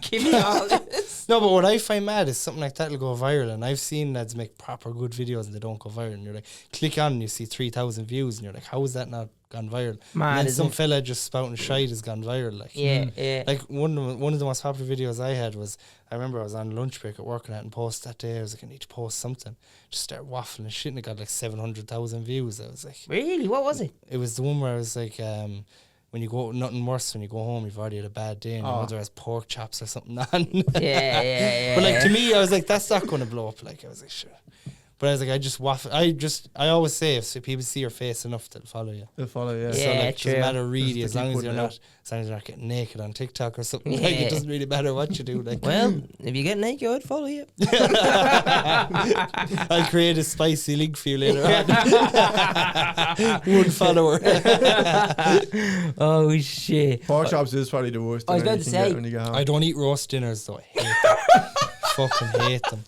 Give me all this. No, but what I find mad is something like that will go viral, and I've seen lads make proper good videos and they don't go viral. And you're like, click on and you see 3,000 views, and you're like, how is that not gone viral? Mad, and then isn't some it? fella just spouting shite has gone viral. Like, Yeah, yeah. like one of the most popular videos I had was, I remember I was on lunch break at work and I hadn't posted that day. I was like, I need to post something. Just start waffling and shit, and it got like 700,000 views. I was like, Really? What was it? it was the one where I was like, when you go, nothing worse when you go home, you've already had a bad day and your mother has pork chops or something on. Yeah. But like to me, I was like, that's not going to blow up. Like I was like, sure. But I was like, I just waffle. I always say, if people see your face enough, they'll follow you. They'll follow, yeah. Yeah. So like, it true. doesn't matter really, Just as to keep long as putting you're it not, out. as long as you're not getting naked on TikTok or something. Like Yeah. it doesn't really matter what you do. Like, Well, if you get naked, I'd follow you. I'll create a spicy link for you later on. One follower. Oh shit. Pork chops is probably the worst. I was thing about you to can get say- when you get home. I don't eat roast dinners though. I hate them. Fucking hate them.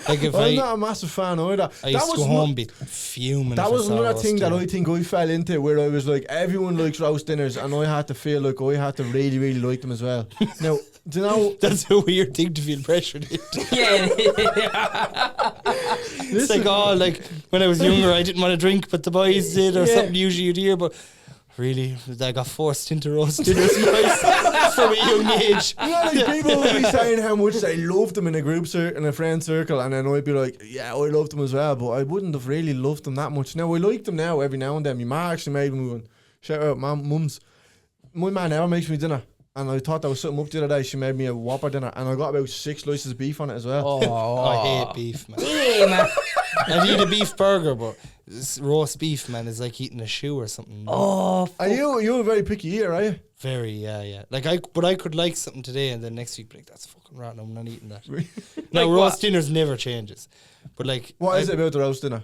Like if I'm not a massive fan either. I used to go home and be fuming. That if I was saw another roast thing that dinner. I think I fell into, where I was like, everyone likes roast dinners, and I had to feel like I had to really, really like them as well. Now, do you know? That's a weird thing to feel pressured into. Yeah. It's like, oh, like when I was younger, I didn't want to drink, but the boys did, or Yeah. something usually you'd hear. But really, I got forced into roast dinners from a young age. You know, like people will be saying how much they loved them in a group in a friend circle, and then I'd be like, yeah, I loved them as well, but I wouldn't have really loved them that much. Now I like them now every now and then. My ma actually made me one. Shout out, mums. My ma never makes me dinner, and I thought there was something up the other day. She made me a Whopper dinner, and I got about 6 slices of beef on it as well. Oh, I hate beef, man. yeah, man. I'd eat a beef burger, but roast beef, man, is like eating a shoe or something. Oh, Are you a very picky eater, are you? Very, yeah. Like but I could like something today and then next week be like, that's fucking rotten, I'm not eating that. No, Like roast what? dinners never changes. But like, What is it about the roast dinner?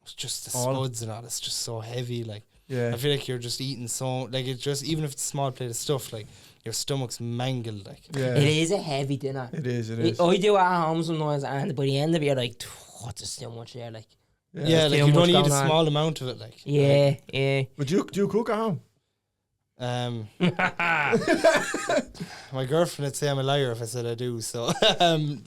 It's just the All? spuds and all. It's just so heavy. Like, Yeah. I feel like you're just eating so, like, it's just, even if it's a small plate of stuff, like, your stomach's mangled. Like, Yeah. it is a heavy dinner. It is. It is. I do it at home sometimes, and by the end of it, you're like, what's there's so much there? Like, yeah, like too you much don't eat a going on. small amount of it. Like, yeah. But do you cook at home? My girlfriend would say I'm a liar if I said I do. So,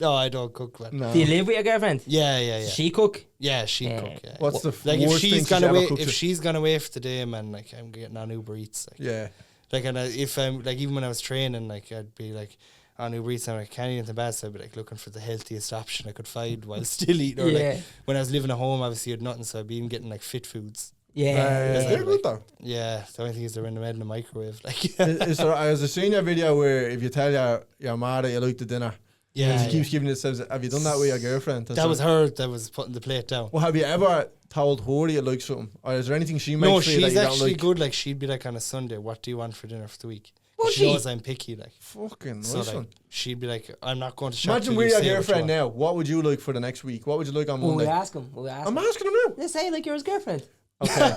no, I don't cook, man. No. Do you live with your girlfriend? Yeah. She cook? Yeah, she'd Yeah. cook. Yeah. What's the Like if worst thing she's she's gone ever away, cooked if you? she's gone away for the day, man, like I'm getting on Uber Eats. Like, Yeah. like and if I'm like even when I was training, like I'd be like on Uber Eats, I'm like can't eat anything bad, so I'd be like looking for the healthiest option I could find while still eating. Or Yeah. like when I was living at home, obviously I had nothing, so I'd be even getting like fit foods. Yeah. They're good though. Yeah, the only thing is they're in the microwave. Like, Is there, I was a senior video where if you tell your ma that you like the dinner, yeah, she keeps giving it. Says, have you done that with your girlfriend? that was her that was putting the plate down. Well, have you ever told her that you like something, or is there anything she makes No, for you that she's you don't actually like? good. Like she'd be like on a Sunday, what do you want for dinner for the week? Would She she? knows I'm picky. Like, Fucking nice so like one. she'd be like, I'm not going to shop. Imagine till we're you your say what you girlfriend want. now. What would you like for the next week? What would you like on Will we Monday? ask him? Will we ask I'm him? asking him now. Let's say like you're his girlfriend. Okay.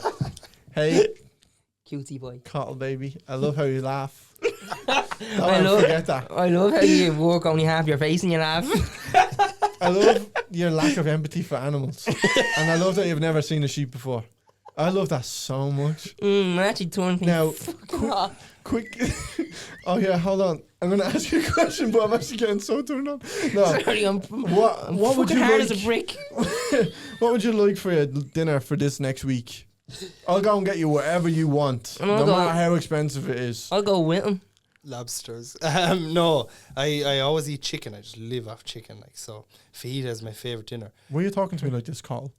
Hey, Cutie boy. Cathal, baby. I love how you laugh. I Don't love forget that. I love how you work only half your face and you laugh. I love your lack of empathy for animals. And I love that you've never seen a sheep before. I love that so much. It actually turned me Now, fucking off. quick. Oh, yeah, hold on. I'm going to ask you a question, but I'm actually getting so turned on. No. Sorry, I'm What would fucking you hard like? as a brick. What would you like for your dinner for this next week? I'll go and get you whatever you want, And I'll no go- matter how expensive it is. I'll go with him. Lobsters. No, I always eat chicken. I just live off chicken. Like, so fajita is my favorite dinner. Why are you talking to me like this, Carl?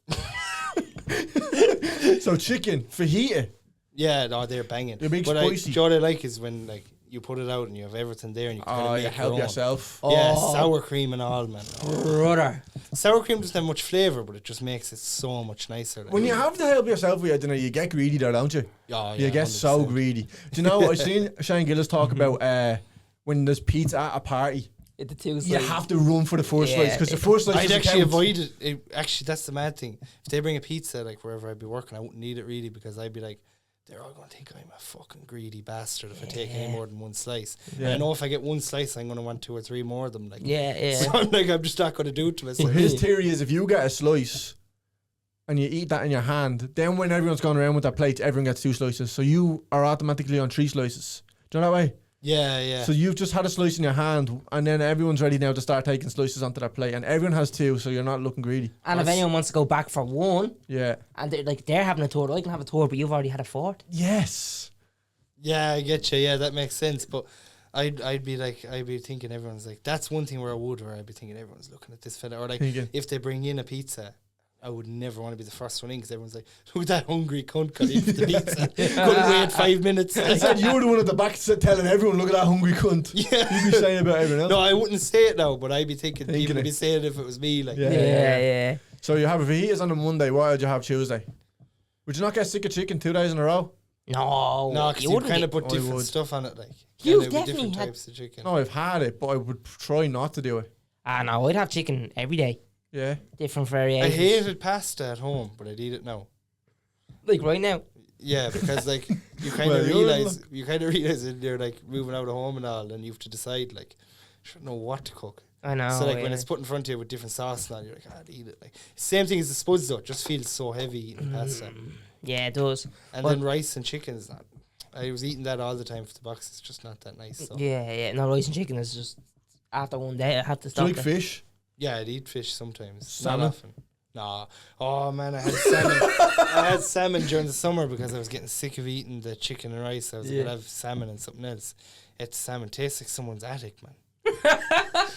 So chicken, fajita. Yeah, no, they're banging. They're big but spicy. you know what I like is when like you put it out and you have everything there and you can kind of make you help your own. yourself. Yeah, Oh. sour cream and all, man. Brother. Sour cream doesn't have much flavour, but it just makes it so much nicer. Like. When you have to help yourself with your dinner, you get greedy though, don't you? Oh, You yeah, get so 100%. greedy. Do you know what I seen Shane Gillis talk about when there's pizza at a party? The two You slices. have to run for the first Yeah. slice because the first slice I'd doesn't actually count. avoid it. Actually, that's the mad thing. If they bring a pizza, like wherever I'd be working, I wouldn't need it really because I'd be like, they're all going to think I'm a fucking greedy bastard if I take any more than one slice. Yeah. And I know if I get one slice, I'm going to want 2 or 3 more of them. Like, Yeah, yeah. So I'm like, I'm just not going to do it to So myself. his theory is if you get a slice and you eat that in your hand, then when everyone's going around with their plates, everyone gets 2 slices. So you are automatically on 3 slices. Do you know that way? Yeah. So you've just had a slice in your hand, and then everyone's ready now to start taking slices onto their plate, and everyone has 2, so you're not looking greedy. And if anyone wants to go back for one, Yeah. and they're having a third, I can have a third, but you've already had a fourth. Yes. Yeah, I get you. Yeah, that makes sense. But I'd be thinking everyone's like, that's one thing where I'd be thinking everyone's looking at this fella. Or like, Thinking. if they bring in a pizza, I would never want to be the first one in because everyone's like, look at that hungry cunt got into the pizza. Couldn't wait 5 minutes. I said you were the one at the back telling everyone, look at that hungry cunt. Yeah. You'd be saying about everyone else. No, I wouldn't say it now, but I'd be thinking Thinking people would it. be saying it if it was me. Like, Yeah. Yeah. So you have a fajitas on a Monday, what would you have Tuesday? Would you not get sick of chicken 2 days in a row? No. No, because you wouldn't kind of get- put I different would. stuff on it. Like, You've there'd be definitely different had- types of chicken. No, I've had it, but I would try not to do it. No, I'd have chicken every day. Yeah. Different I variations. hated pasta at home, but I'd eat it now. Like right now. Yeah, because like you kind Well, of you're realize when you're like moving out of home and all, and you have to decide like, I don't know what to cook. I know. So like yeah. when it's put in front of you with different sauce and all, you're like, I'd eat it. Like same thing as the spuds though, it just feels so heavy eating pasta. Yeah, it does. And Well- then rice and chicken is not. I was eating that all the time for the box. It's just not that nice. So. Yeah. No, rice and chicken is just after one day I had to Do stop. you like it. fish? Yeah, I'd eat fish sometimes. Salmon? Not often. Nah. Oh man, I had salmon. I had salmon during the summer because I was getting sick of eating the chicken and rice. I was like, I'd have salmon and something else. It's salmon. Tastes like someone's attic, man.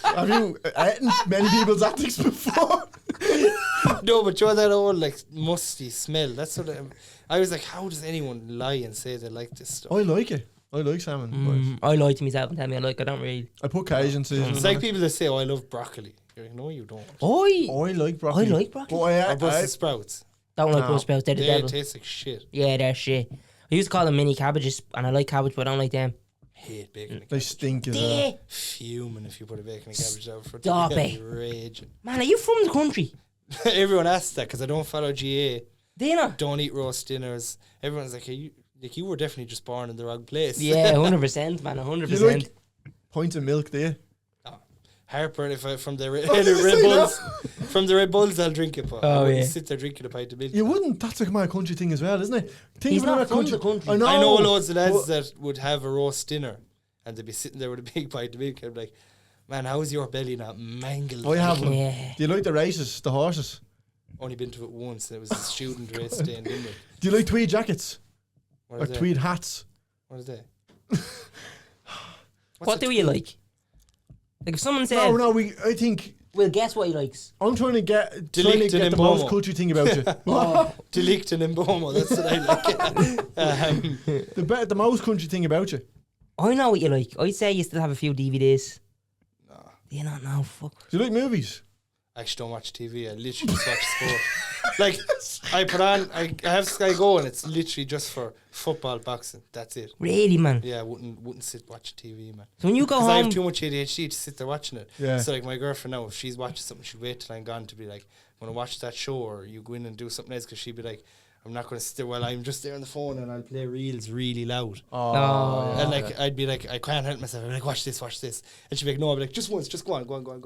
Have you eaten many people's attics before? No, but you know that old like musty smell. That's what I was like. How does anyone lie and say they like this stuff? I like it. I like salmon. I lie to myself and tell me I like. I don't really. But I put Cajun seasoning. It's like people that say, "Oh, I love broccoli." You're like, no, you don't. I like broccoli. I like broccoli. But Or Brussels sprouts. Don't like No. Brussels sprouts. They're the They devil. taste like shit. Yeah, they're shit. I used to call them mini cabbages, and I like cabbage, but I don't like them. Hate bacon. and They cabbage. stink as well. Yeah. Fuming if you put a bacon and cabbage out for Stop I'd it. be raging. Man, are you from the country? Everyone asks that because I don't follow GA. Do you know? Don't eat roast dinners. Everyone's like, you were definitely just born in the wrong place. Yeah, 100%, man, 100%. You like pints of milk, do you? Heartburn if I from the Red say Bulls. From the Red Bulls, I'll drink it. But I Oh, wouldn't yeah. sit there drinking a pint of milk. You wouldn't. That's like my country thing as well, isn't it? Think He's about not a from the country. I know. I know loads of lads but- that would have a roast dinner and they'd be sitting there with a big pint of milk. I'm like, man, how's your belly not mangled? I have one. Yeah. Do you like the races, the horses? Only been to it once. And it was a student race day in Limerick. Do you like tweed jackets What or is that? tweed hats? What is that? What do you like? Like if someone said, No. I think well, guess what he likes. I'm trying to get Delict the and most Mbomo. culture thing about you. Delict and Mbomo, that's what I like. The most country thing about you. I know what you like. I'd say you still have a few DVDs. No. Do you not know? Fuck. Do you like movies? I actually don't watch TV. I literally just watch sport. Like, I put on, I have Sky Go and it's literally just for football, boxing. That's it. Really, man? Yeah, I wouldn't sit watching TV, man. So when you go Because I home, have too much ADHD to sit there watching it. Yeah. So like my girlfriend now, if she's watching something, she'd wait till I'm gone to be like, I'm going to watch that show, or you go in and do something else, because she'd be like, I'm not going to sit while I'm just there on the phone and I'll play reels really loud. Oh. And like I'd be like, I can't help myself. I'm like, watch this. And she'd be like, no. I'd be like, just once, just go on. I'll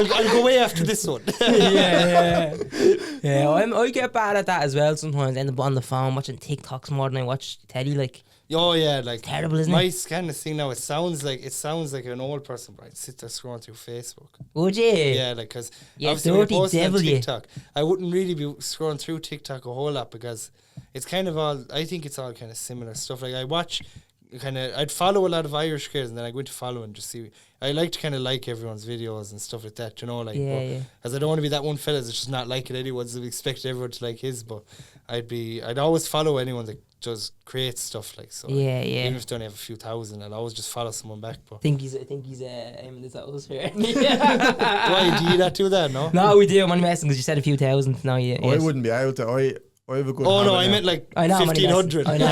go away after this one. yeah. I get bad at that as well sometimes. End up on the phone watching TikToks more than I watch telly. Like, oh yeah, like terrible, isn't my it? kind of thing now. It sounds like an old person, but I'd sit there scrolling through Facebook. Would you? Yeah, like because obviously when dirty you're posting on devil, you. TikTok, I wouldn't really be scrolling through TikTok a whole lot because it's kind of all. I think it's all kind of similar stuff. Like I watch. I'd follow a lot of Irish kids and then I go into follow and just see. I like to kind of like everyone's videos and stuff like that, you know, like. As I don't want to be that one fella that's just not liking anyone's. I expect everyone to like his, but I'd always follow anyone that just creates stuff like so. Even if they only have a few thousand, I'll always just follow someone back. But I think he's aiming this at us here. why do you not do that? No, we do. I'm only messing because you said a few thousand. No, yeah. I wouldn't be able to. I have a good. Oh no, I habit meant like I know, 1,500. I know.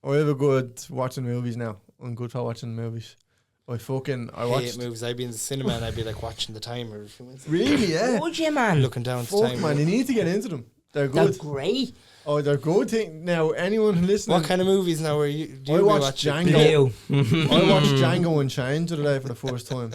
I have a good watching movies now. I'm good for watching movies. I watched movies. I'd be in the cinema and I'd be like watching the timer. Really, yeah. Would you, man? Looking down at the Fuck, timer. man, you need to get into them. They're They're good. great. Oh, they're good. Now, anyone listening, What kind of movies now are you? Do you I watched watch Django. Blue. I watched Django Unchained today for the first time.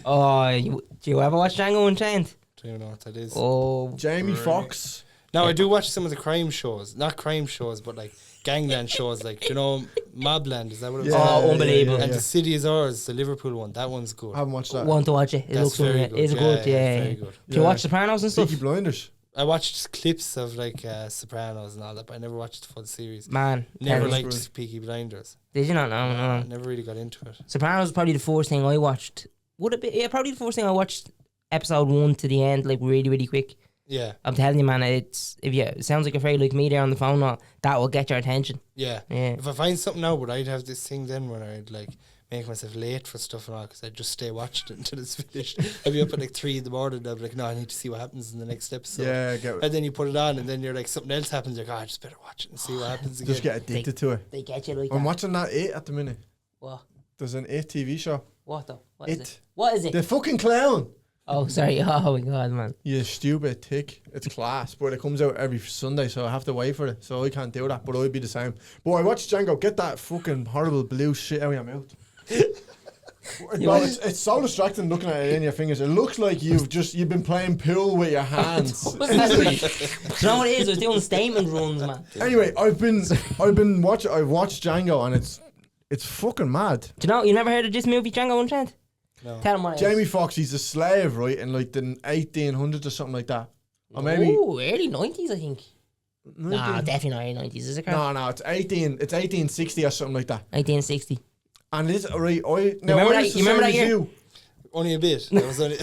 Oh, do you ever watch Django Unchained? Don't even know what that is. Oh, Jamie Foxx. Now I do watch some of the crime shows, not crime shows, but like gangland shows, like you know, Mobland. Is that what it was? Yeah, Oh, unbelievable. And The City Is Ours, the Liverpool one. That one's good. I haven't watched that. want to watch it. It That's looks very good. good. It's good, yeah. Very good. Do you watch Sopranos and stuff? Peaky Blinders. I watched clips of like Sopranos and all that, but I never watched the full series. Man, Never tell me. liked Peaky Blinders. Did you not? No. I never really got into it. Sopranos was probably the first thing I watched. Would it be? Yeah, probably the first thing I watched. Episode 1 to the end, like really, really quick. Yeah. I'm telling you, man, it sounds like a afraid like me there on the phone. That will get your attention. Yeah. Yeah. If I find something now, but I'd have this thing then where I'd like make myself late for stuff and all because I'd just stay watching it until it's finished. I'd be up at like 3 in the morning and I'd be like, no, I need to see what happens in the next episode. Yeah, get And then you put it on and then you're like, something else happens. You're like, I just better watch it and see what happens again. just get addicted to it. They get you like I'm that. watching that It at the minute. What? There's an It TV show. What though? What is It. it? What is it? The fucking clown. Oh, sorry. Oh my god, man. You stupid tick. It's class, but it comes out every Sunday, so I have to wait for it. So I can't do that, but I'd be the same. But I watched Django. Get that fucking horrible blue shit out of your mouth. Well, it's so distracting looking at it in your fingers. It looks like you've been playing pool with your hands. Do you know what it is? I was doing statement runs, man. Anyway, I've watched Django and it's fucking mad. Do you know? You never heard of this movie, Django Unchained? No. Tell him what it is. Jamie Foxx, he's a slave, right, in like the 1800s or something like that. Or maybe Ooh, early 90s, I think. Nah, definitely not early 90s, is it? Carl? no, it's 1860 or something like that. 1860. And it's right. You remember that year? Only a bit. That was only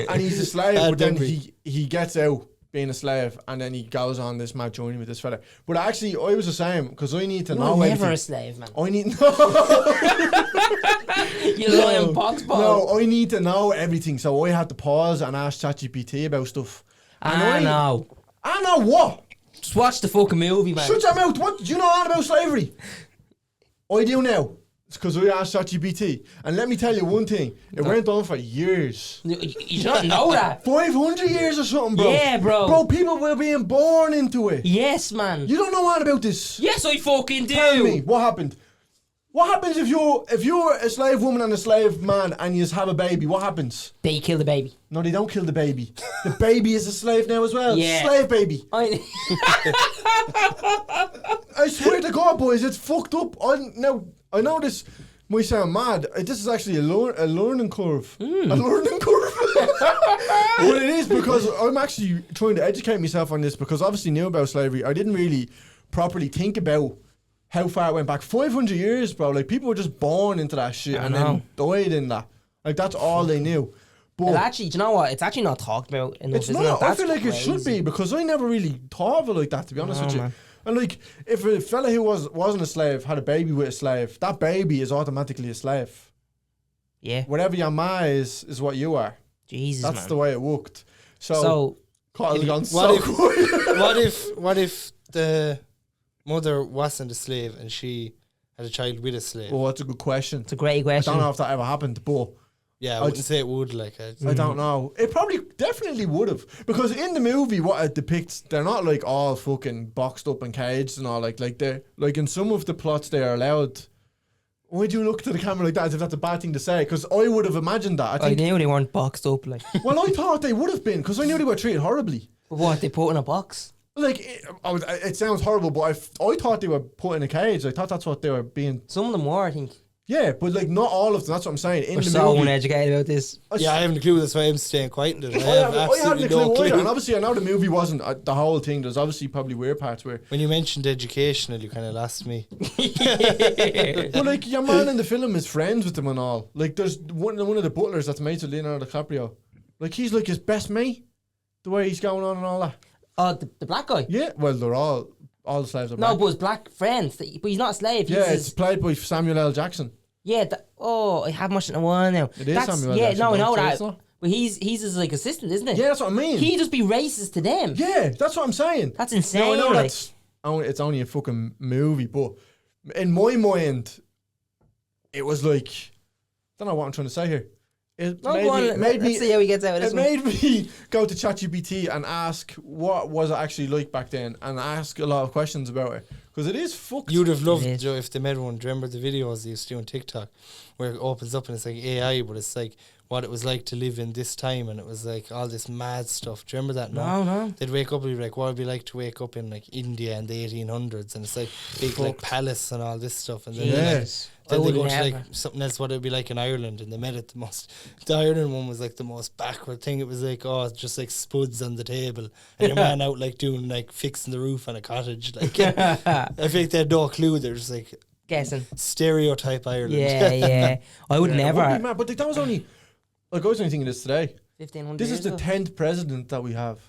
And he's a slave, but then Debbie. he gets out being a slave, and then he goes on this mad journey with this fella. But actually, I was the same because I need to know You're everything. never a slave, man. I need You lying box ball. no, I need to know everything. So I had to pause and ask ChatGPT about stuff. And I know. I know what. Just watch the fucking movie, man. Shut your mouth. What? Do you know all about slavery? I do now. It's because I asked ChatGPT. And let me tell you one thing. It went on for years. You don't know that. 500 years or something, bro. Yeah, bro. Bro, people were being born into it. Yes, man. You don't know all about this. Yes, I fucking do. Tell me, what happened? What happens if you're a slave woman and a slave man and you just have a baby? What happens? They kill the baby. No, they don't kill the baby. The baby is a slave now as well. Yeah. Slave baby. I swear to God, boys, it's fucked up. I know this might sound mad. This is actually a learning curve. A learning curve. Well, it is because I'm actually trying to educate myself on this because obviously knew about slavery. I didn't really properly think about how far it went back. 500 years, bro. Like, people were just born into that shit and then died in that. Like, that's all they knew. But actually, do you know what? It's actually not talked about enough, it's isn't not. it? I feel like it should be because I never really thought of it like that, to be honest with you. Man. And like, if a fella who wasn't a slave had a baby with a slave, that baby is automatically a slave. Yeah. Whatever your ma is what you are. Jesus, That's man. the way it worked. So Cathal gone what if the mother wasn't a slave and she had a child with a slave? Oh, that's a good question. It's a great I question. don't know if that ever happened, but Yeah, I wouldn't say it would. Like, I don't know. It probably definitely would have, because in the movie, what it depicts, they're not like all fucking boxed up and caged and all. Like they like in some of the plots they are allowed. Why do you look to the camera like that as if that's a bad thing to say? Because I would have imagined that. I knew they weren't boxed up. Like, Well, I thought they would have been, because I knew they were treated horribly. but what they put in a box? Like it sounds horrible, but I thought they were put in a cage. I thought that's what they were being. Some of them were, I think. Yeah, but like not all of them. That's what I'm saying. In We're the so movie, uneducated about this. yeah, I haven't a clue. That's why I'm staying quiet. In it. I have I hadn't absolutely a clue no either. And clue. obviously, I know the movie wasn't the whole thing. There's obviously probably weird parts where. When you mentioned educational, you kind of lost me. But like your man in the film is friends with them and all. Like there's one of the butlers that's mates with Leonardo DiCaprio. Like he's like his best mate. The way he's going on and all that. Oh, the black guy. Yeah, well they're all the slaves are No, black. but his black friend. But he's not a slave. He's Yeah, his, it's played by Samuel L. Jackson. yeah. I have much in a while now. It is Samuel L. Yeah, Jackson, no, I know though, so that. it's not- But he's his like assistant, isn't it? Yeah, that's what I mean. He just be racist to them. Yeah, that's what I'm saying. That's insane. No, I know like. that's it's only a fucking movie, but in my mind, it was like I don't know what I'm trying to say here. It No, made go on. me, made Let's me, see how he gets out of this it one. made me go to ChatGPT and ask what was it actually like back then, and ask a lot of questions about it because it is fucked. You'd have loved It is. Joe, if they made one. Do you remember the videos they used to do on TikTok where it opens up and it's like AI, but it's like what it was like to live in this time, and it was like all this mad stuff. Do you remember that? No. They'd wake up and be like, what would it be like to wake up in like India in the 1800s, and it's like big like palace and all this stuff, and then Jesus. then I they go would to never. like something else, what it'd be like in Ireland, and they made it the Ireland one was like the most backward thing. It was like, oh, it's just like spuds on the table, and your man out like doing like fixing the roof on a cottage. Like, I think they had no clue. They're just like Guessing. stereotype Ireland. Yeah. I would Yeah, it never. would be mad, but that was only like I was only thinking this today. 1500 This is years the ago. 10th president that we have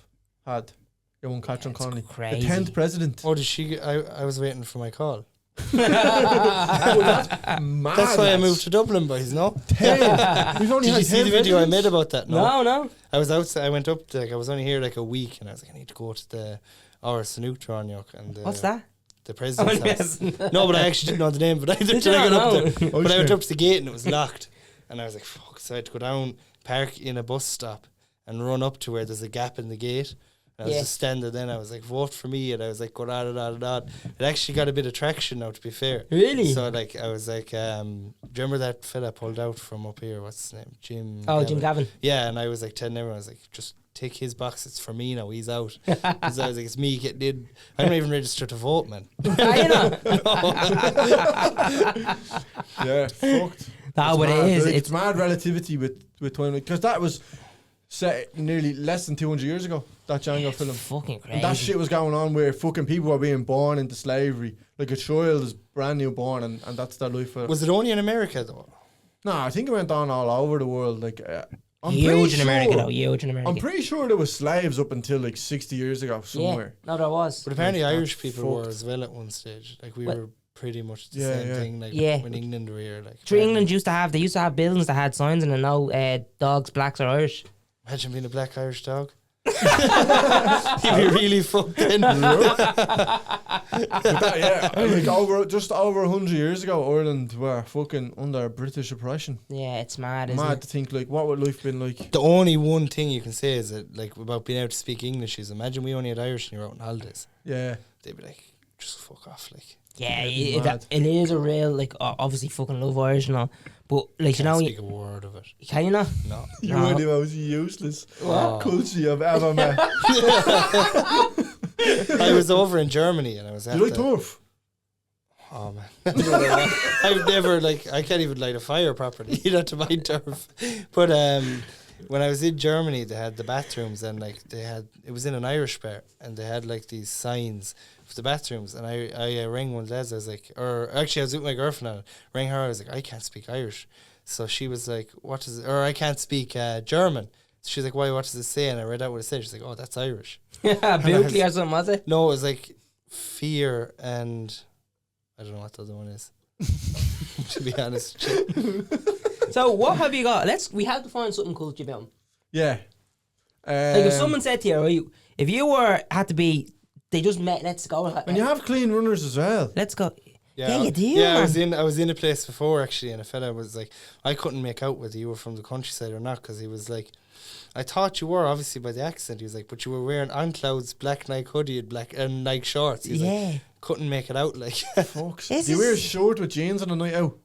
had. One Catherine That's Connolly. crazy. The 10th president. Oh, did she? I was waiting for my call. That's mad. That's why I lads. moved to Dublin, boys. No. 10. We've only Did had you see 10 the video I presidents? made about that? No. I was outside. I went up. To, like I was only here like a week, and I was like, I need to go to the Sanuk Tráineach and What's that? the president's house. No, but I actually didn't know the name. But I Did till you I got not up know? there. But I went up to the gate and it was locked, and I was like, fuck. So I had to go down, park in a bus stop, and run up to where there's a gap in the gate. And I was Yeah. just standing then. I was like, vote for me, and I was like, go da da da da. It actually got a bit of traction now, to be fair. Really? So like, I was like, do you remember that fella pulled out from up here? What's his name? Jim. Oh, Jim Gavin. Yeah, and I was like telling everyone, I was like, just tick his box. It's for me now. He's out. 'Cause I was like, it's me getting in. I'm not even registered to vote, man. Are you not? Yeah, fucked. No, It's but mad. it is. Like, It's mad relativity with time, because that was set nearly less than 200 years ago. That Django film. fucking crazy. And that shit was going on where fucking people were being born into slavery. Like a child is brand new born, and that's their life. Was it only in America though? No, I think it went on all over the world. Like I'm pretty Huge in America, sure- though. Huge in America. I'm pretty sure there was slaves up until like 60 years ago somewhere. Yeah. No, there was. But apparently Like, Irish that's people were fucked. as well at one stage. Like we Well- were pretty much the Yeah, same yeah. thing. Like Yeah. when England were here. Like True, England used to have buildings that had signs and now dogs, blacks or Irish. Imagine being a black Irish dog. You'd be really fucked then. Like just over 100 years ago, Ireland were fucking under British oppression. Yeah, it's mad, isn't Mad it? to think, like, what would life been like? The only one thing you can say is that, like, about being able to speak English is imagine we only had Irish and you're out on holidays. Yeah. They'd be like, just fuck off, like. Yeah, It'd be it mad. is a real, like, obviously fucking love Irish and all. But, like, you Can't know, speak a word of it. can you not? No. You No. were the most useless What? culture I've ever met. I was over in Germany and I was at You like the- turf? Oh man, I don't know what- I've never I can't even light a fire properly. You know, to my turf. But when I was in Germany, they had the bathrooms and like it was in an Irish bar and they had like these signs for the bathrooms. And I rang one of the lads. I was like, or actually I was with my girlfriend. And I rang her. I was like, I can't speak Irish. So she was like, what is it? Or I can't speak German. She's like, why? What does it say? And I read out what it said. She's like, oh, that's Irish. Bilkley or something, was it? No, it was like fear and I don't know what the other one is. To be honest. So, what have you got? We have to find something culture about him. Yeah. Like, if someone said to you, right, if you had to be, they just met, let's go. And you have clean runners as well. Let's go. Yeah, you do, Yeah, man. I was in a place before actually, and a fella was like, I couldn't make out whether you were from the countryside or not, because he was like, I thought you were, obviously by the accent. He was like, but you were wearing on clouds, black Nike hoodie and Nike shorts. He's like, couldn't make it out. Like, Fucks. Do you wear a shirt with jeans on a night out?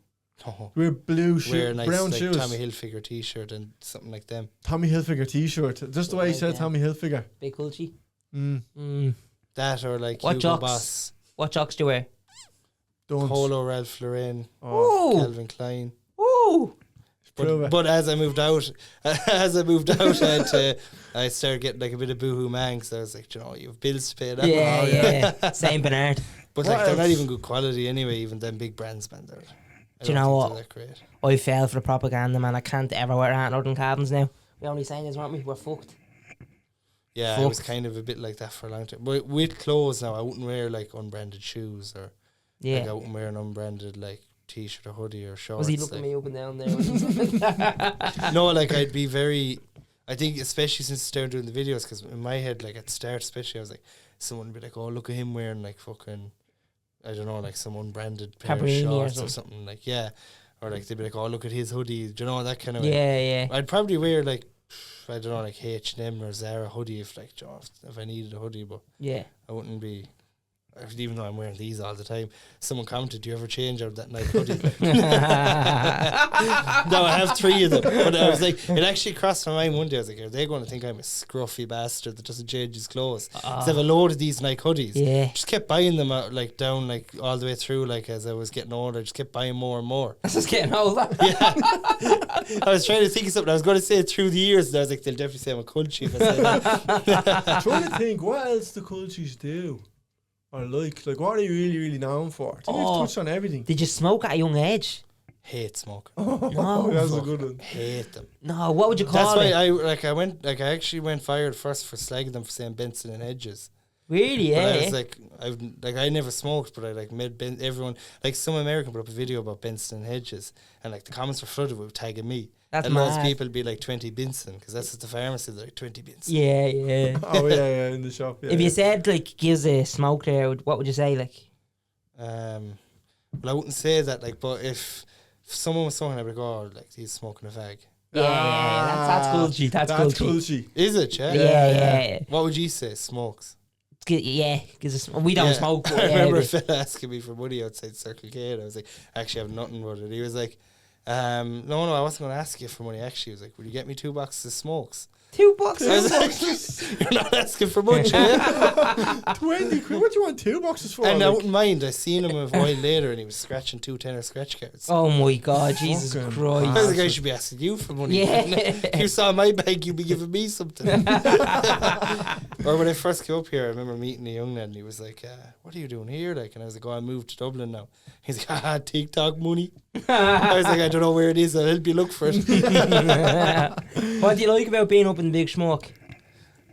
no. Wear blue Wear a nice brown like shoes. Tommy Hilfiger t-shirt and something like them. Tommy Hilfiger t-shirt. Just the way he said Tommy Hilfiger. Big culture. That or like What Hugo jocks? Boss, What jocks do you wear? Don't. Polo Ralph Lauren, Oh, Calvin Klein. oh. Prove it. But as I moved out, I started getting like a bit of boohoo man, because I was like, you know, you have bills to pay. That Yeah. Same Bernard. But What like they're not else? even good quality anyway. Even them big brands, man. Do you know what? That great. I fell for the propaganda, man. I can't ever wear that other than Calvin's now. We only saying this, weren't we? We're fucked. Yeah, I was kind of a bit like that for a long time. But with clothes now, I wouldn't wear like unbranded shoes, or Yeah. like I wouldn't wear an unbranded like t-shirt or hoodie or shorts. Was he looking like. me up and down there? No, like I'd be very. I think especially since I started doing the videos, because in my head, like at the start, especially, I was like, someone would be like, "Oh, look at him wearing like fucking, I don't know, like some unbranded pair Cabrini of or shorts or something." Like, yeah, or like they'd be like, "Oh, look at his hoodie," do you know, that kind of way. Yeah. I'd probably wear like, I don't know, like H&M or Zara hoodie if like, if I needed a hoodie, but Yeah. I wouldn't be. Even though I'm wearing these all the time, someone commented, "Do you ever change out that Nike hoodie?" No, I have 3 of them. But I was like, it actually crossed my mind one day. I was like, are they going to think I'm a scruffy bastard that doesn't change his clothes? Because I have a load of these Nike hoodies. Yeah. Just kept buying them out, like down, like all the way through. Like as I was getting older, I just kept buying more and more. That's just getting older. Yeah, I was trying to think of something. I was going to say it through the years, and I was like, they'll definitely say I'm a culture if I say that. I'm trying to think, what else the cultures do? Or like what are they really, really known for? I think we've touched on everything. Did you smoke at a young age? Hate smoking. No. That's a good one. Hate them. No, what would you That's call why it? I actually went fired first for slagging them for saying Benson and Hedges. Really, But I yeah. was like, I never smoked, but I like made everyone, like some American put up a video about Benson and Hedges, and like the comments were flooded with tagging me. That's and lots of mad. people be like 20 Benson, because that's what the pharmacy, they're like 20 Benson. Yeah. Oh yeah, in the shop. Yeah, If you said, like, gives a smoke there, what would you say, like? Well, I wouldn't say that, like, but if someone was smoking, I'd be like, oh, like he's smoking a fag. Yeah, that's culture. That's culture. culture. Is it? Yeah. Yeah. What would you say? Smokes. Yeah, because we don't Yeah. smoke. But I yeah, remember a but- fella asking me for money outside Circle K, and I was like, actually, I have nothing with it. He was like, no, I wasn't going to ask you for money. Actually, he was like, will you get me 2 boxes of smokes? $2. I was like, you're not asking for much, yeah? 20 quid. What do you want 2 boxes for? And I Like, wouldn't mind. I seen him a while later, and he was scratching 2 tenner scratch cards. Oh my God, Jesus Fucking Christ. I was like, I should be asking you for money. Yeah. If you saw my bag, you'd be giving me something. Or when I first came up here, I remember meeting a young lad, and he was like, what are you doing here? Like, and I was like, oh, I moved to Dublin now. He's like, TikTok money. I was like, I don't know where it is. I'll help you look for it. What do you like about being up in the big smoke?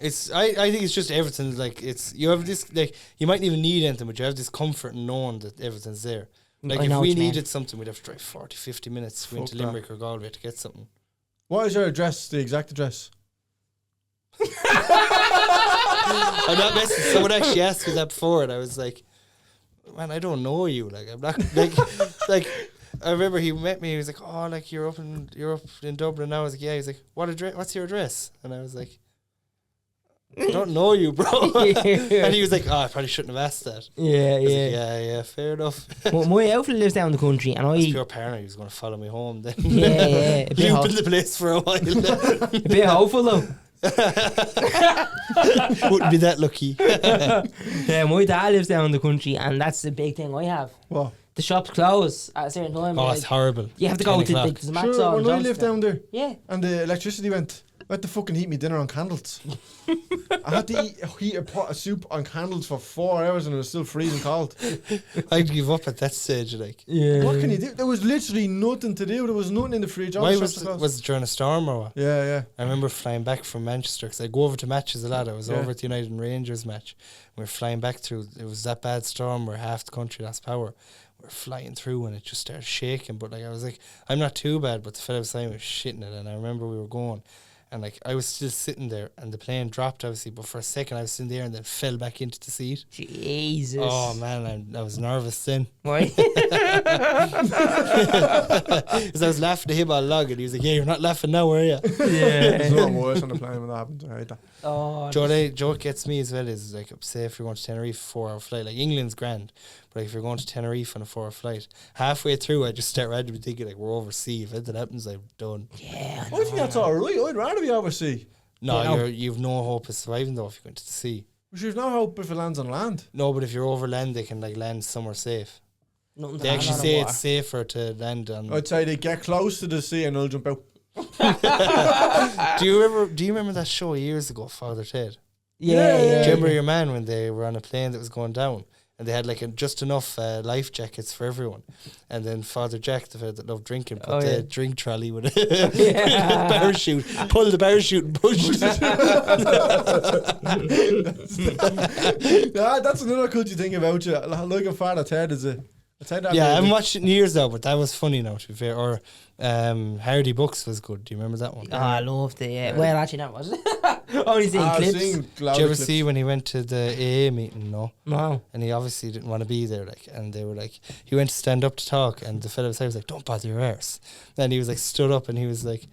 I think it's just everything. Like, you have this, like, you mightn't even need anything, but you have this comfort in knowing that everything's there. Like, I if know we what you mean. needed something, we'd have to drive 40, 50 minutes to go into Fuck that. Limerick or Galway to get something. what is your address? The exact address? I'm not messing. Someone actually asked me that before, and I was like, man, I don't know you. Like, I'm not like I remember he met me. He was like, oh, like you're up in Dublin now. I was like, yeah. He's like, what address? What's your address? And I was like, I don't know you, bro. And he was like, oh, I probably shouldn't have asked that. Yeah, I was like, yeah, fair enough. Well, my outfit lives down the country, and It's I. pure paranoid. He was going to follow me home then. Yeah, a bit, Loop in the place for a while. a bit hopeful though. Wouldn't be that lucky. Yeah, my dad lives down the country, and that's the big thing I have. What? The shops close at a certain time. Oh, like, it's horrible. you have to go 10 to the, o'clock. the Max Sure, on when I lived Johnston. down there Yeah. and the electricity went, I had to fucking heat me dinner on candles. I had to heat a pot of soup on candles for 4 hours and it was still freezing cold. I'd give up at that stage. Like, Yeah. What can you do? There was literally nothing to do. There was nothing in the fridge. All why the was shops were closed. it during a storm or what? Yeah. I remember flying back from Manchester because I go over to matches a lot. I was Yeah. over at the United and Rangers match. We were flying back through. It was that bad storm where half the country lost power. We were flying through and it just started shaking. But like I was like, I'm not too bad. But the fella beside me was shitting it. And I remember we were going. And like I was still sitting there, and the plane dropped obviously, but for a second I was sitting there and then fell back into the seat. Jesus. Oh man, I was nervous then. Why? Because I was laughing at him all along, and he was like, "Yeah, you're not laughing now, are you?" There's nothing worse on the plane when that happens. I hate that. Oh, Joe gets me as well is like, say if you're going to Tenerife 4-hour flight, like England's grand, but like if you're going to Tenerife on a 4-hour flight, halfway through I just start randomly thinking like we're overseas. If anything happens, I'm done. yeah. I think that's alright. I'd rather be overseas. No, Yeah, no. you've no hope of surviving though if you're going to the sea. But you've no hope if it lands on land. No, but if you're over land, they can like land somewhere safe. Nothing to They land actually on say the it's water. safer to land on. I'd say they get close to the sea and they'll jump out. Do you remember that show years ago, Father Ted? Yeah, Do you yeah. remember your man when they were on a plane that was going down and they had like just enough life jackets for everyone, and then Father Jack, the fella that loved drinking, put the drink trolley with a parachute, pulled the parachute and pushed. Yeah, that's another culty thing about you. Like a Father Ted is a. I'd say that Yeah, I maybe. haven't watched it in years now, but that was funny now, to be fair. Or Hardy Books was good. Do you remember that one? Oh, I loved it, yeah. Well, actually, that was only seen I've clips. seen Did you ever clips. see when he went to the AA meeting? No. No. And he obviously didn't want to be there, like, and they were like, he went to stand up to talk, and the fellow beside was like, "Don't bother your arse." Then he was like, stood up, and he was like,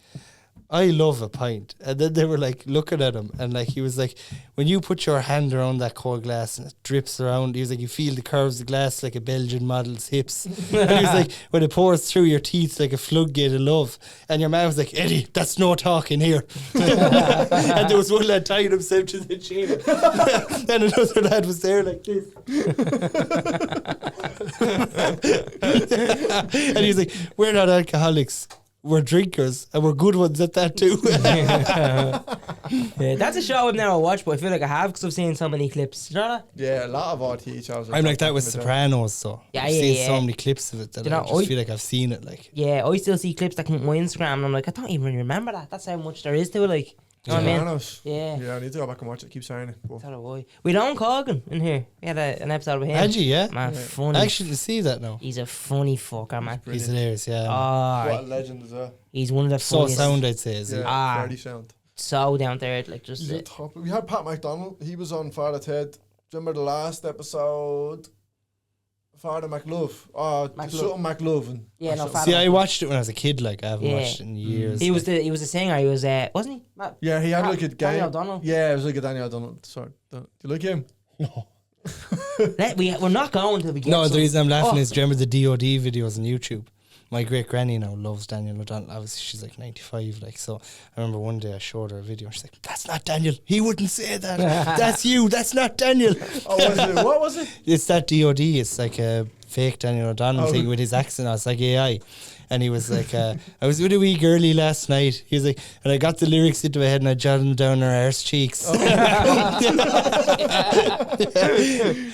"I love a pint." And then they were like looking at him, and like he was like, when you put your hand around that cold glass and it drips around, he was like, you feel the curves of the glass like a Belgian model's hips. And he was like, when it pours through your teeth like a floodgate of love. And your man was like, "Eddie, that's no talking here." And there was one lad tying himself to the chair, and another lad was there like this. And he was like, "We're not alcoholics. We're drinkers, and we're good ones at that too." Yeah, that's a show I've never watched, but I feel like I have because I've seen so many clips. You know that? Yeah, a lot of RTE shows. I'm like that with Sopranos, so Yeah, I've yeah, seen yeah. so many clips of it that You I know, just I- feel like I've seen it. Like, Yeah, I still see clips that come up on my Instagram, and I'm like, I don't even remember that. That's how much there is to it. Like, you know what I mean? Sopranos. Yeah. Yeah, I need to go back and watch it. Keep saying it. But Tell her why. We don't Corgan in here. We had an episode with him. had you? Yeah, Man, funny. I actually didn't see that now. He's a funny fucker, man. He's hilarious. Yeah, Oh, what a legend is that? he's one of the so funniest. sound I'd say. Is he? Yeah, Ah. fairly sound. So down there, like just. He's a top. We had Pat McDonald. He was on Father Ted. Remember the last episode? Father McLove. Oh, McLove. something McLove. And Yeah, no, or Father See, I watched it when I was a kid. Like, I haven't Yeah. watched it in years. He was the singer. He was wasn't he? Matt? yeah, he had Ah, like a Daniel game. O'Donnell. Yeah, it was like a Daniel O'Donnell. Sorry. Do you like him? We're not going till we get. No, the some- reason I'm laughing Oh. is, do you remember the DOD videos on YouTube? My great granny now loves Daniel O'Donnell. Obviously, she's like 95, like, so I remember one day I showed her a video and she's like, "That's not Daniel. He wouldn't say that. That's you. That's not Daniel." Oh, was it? What was it? It's that DOD. It's like a fake Daniel O'Donnell Oh. thing with his accent. It's like AI. And he was like, I was with a wee girlie last night. He was like, and I got the lyrics into my head and I jotted them down her arse cheeks. Oh.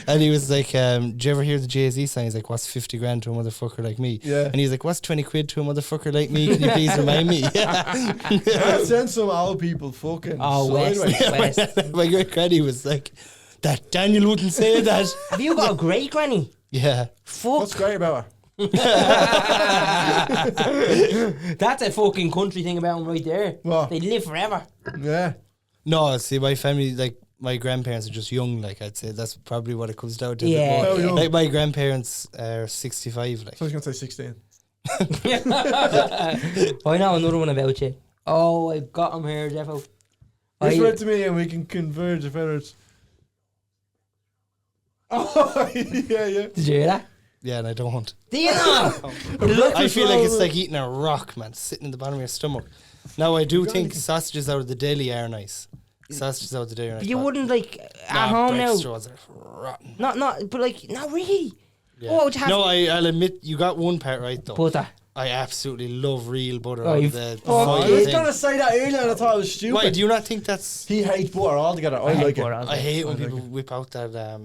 And he was like, do you ever hear the Jay-Z song? He's like, "What's 50 grand to a motherfucker like me?" Yeah. And he's like, "What's 20 quid to a motherfucker like me? Can you please remind me?" I sent some old people fucking Oh, sideways. West. My great granny was like, "That Daniel wouldn't say that." Have you got a great granny? Yeah. Fuck. What's great about her? That's a fucking country thing about them right there. What? They live forever. Yeah. No, see, my family, like, my grandparents are just young, like, I'd say that's probably what it comes down to. Yeah. How young? Like, my grandparents are 65, like. I was going to say 16. I know another one about you. Oh, I've got him here, Jeffo. Just read to me and we can converge if it's. Oh, yeah, yeah. Did you hear that? Yeah, and I don't. Do you know? I feel like it's like eating a rock, man, sitting in the bottom of your stomach. Now, I do think sausages out of the deli are nice. Sausages out of the deli are nice. But you but wouldn't like at nah, home now. breakfast rolls are rotten. Not, but like, not really. Yeah. Oh, would you have No, I'll admit, you got one part right, though. butter? I absolutely love real butter. Oh, out you of the fuck foil I was thing. going to say that earlier and I thought it was stupid. Why, do you not think that's... He hates butter altogether. I hate like butter it. altogether. I hate when I like people it. whip out that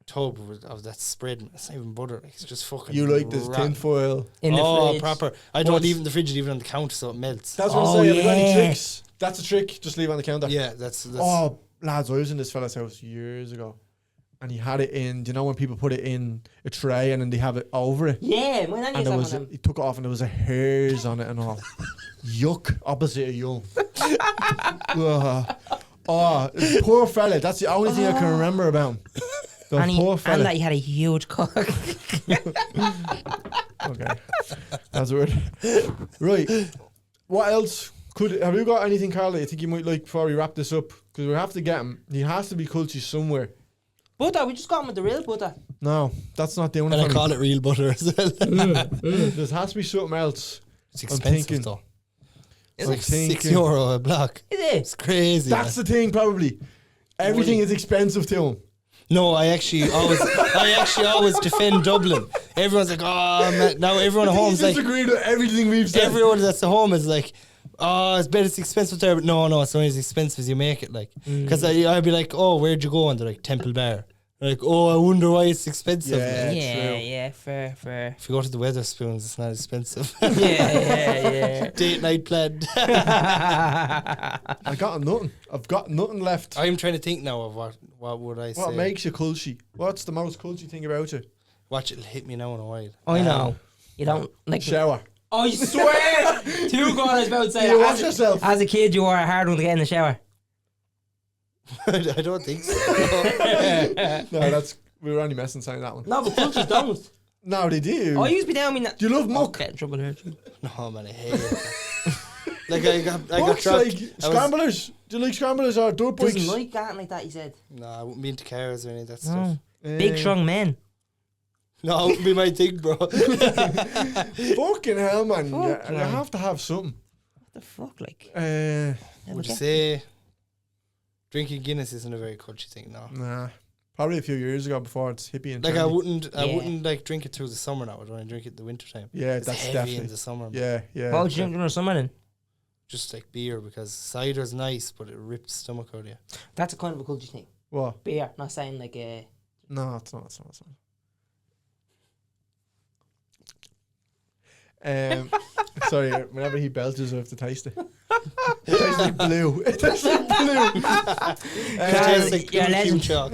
tub of that spread. It's not even butter. Like, it's just fucking You like this rotten. tin foil. In the Oh, fridge. proper. I don't What's- leave it in the fridge, leave it on the counter so it melts. That's what Oh, I'm saying. Have you got any yeah. tricks? That's a trick. Just leave it on the counter. Yeah, that's Oh, lads, I was in this fella's house years ago. and he had it in. Do you know when people put it in a tray and then they have it over it? Yeah, my nanny And has there one was of them. he took it off and there was a hairs on it and all. Yuck, opposite of yum. Oh, poor fella. That's the only thing I can remember about him. The poor fella. And that he had a huge cock. Okay, that's weird. Right, what else have you got anything, Carl, that you think you might like before we wrap this up? Because we have to get him. He has to be culty somewhere. Butter, we just got him with the real butter. No, that's not the only And I thing. call it real butter as well. There has to be something else. It's I'm expensive thinking. though. Is It's I'm like thinking. €6 a block. Is it? It's crazy. That's the thing, probably. Everything is expensive to him. No, I actually always defend Dublin. Everyone's like, oh man. Now everyone at home's He's like, disagreed with everything we've said. everyone that's at home is like, oh, it's better, it's expensive there, but no, it's only as expensive as you make it. Like, because I'd be like, oh, where'd you go? And they're like, Temple Bar. They're like, oh, I wonder why it's expensive. Yeah. Like, Yeah, fair. if you go to the Weatherspoons, it's not expensive. Yeah. Date night planned. I got nothing. I've got nothing left. I'm trying to think now of what would I say. What makes you culty? What's the most culty thing about you? Watch, it'll hit me now in a while. I know. You don't like. Shower. I swear. Two God, I was about to say. You that. wash yourself. As a kid, you were a hard one to get in the shower. I don't think so. No, we were only messing saying that one. No, but cultures don't. No, they do. I used to be down me. Do you love muck? Get in trouble here. No, man, I hate it. Like, I got Muck's dropped. like scramblers. Do you like scramblers or dirt bikes? Doesn't like that like that. He said. No, I wouldn't be into cars or any of that No. stuff. Big strong men. No, it wouldn't be my thing, bro. Fucking hell, man. Fuck, You man. have to have something. What the fuck, like? Would you say drinking Guinness isn't a very culty thing? No. Nah. Probably a few years ago before it's hippie and Like, I trendy. wouldn't like drink it through the summer now. I'd only drink it in the winter time. Yeah, It's that's heavy definitely. in the summer. Man. Yeah. What would you drink during the summer then? Just like beer, because cider's nice, but it rips the stomach out of you. That's a kind of a culture thing. What? Beer, not saying like a. No, it's not. Sorry, whenever he belches, I have to taste it. It tastes like blue. It tastes like blue. It tastes like you're a cream legend. chalk.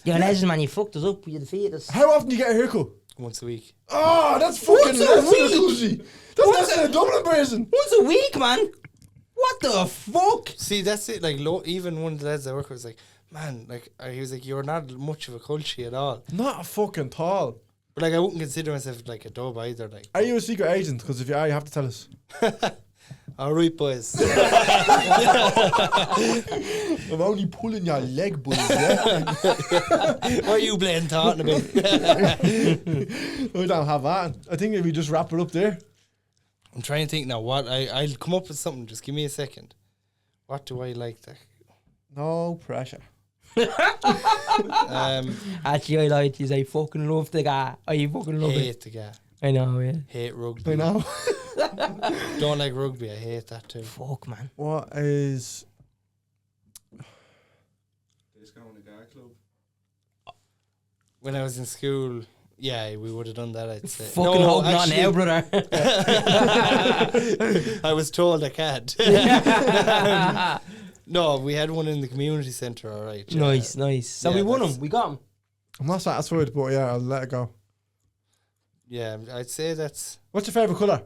You're a legend, man. You fucked us up. You defeated us. How often do you get a haircut? Once a week. Oh, that's fucking a that's week? cozy. That's less than a Dublin person. Once a week, man. What the fuck? See, that's it. Like, even one of the lads I work with was like, man, like, he was like, you're not much of a culture at all. Not fucking tall. But like, I wouldn't consider myself like a dub either. Like, Are you a secret agent? Because if you are, you have to tell us. all right, boys. I'm only pulling your leg, boys. Yeah? What are you playing talking about? We don't have that. I think if we just wrap it up there. I'm trying to think now. What I'll come up with something. Just give me a second. What do I like? No pressure. Actually, I lied to you. I fucking love the guy. I fucking love it. Hate the guy. I know, yeah. Hate rugby. I know. Don't like rugby. I hate that too. Fuck, man. What is... Disco in the guy club. When I was in school, yeah, we would have done that. I'd say. Fucking hope not actually, now, brother. I was told I can't. No, we had one in the community centre. All right. yeah. Nice. So Yeah, we won that's- him. We got him. I'm not satisfied, but yeah, I'll let it go. Yeah, I'd say that's What's your favourite colour?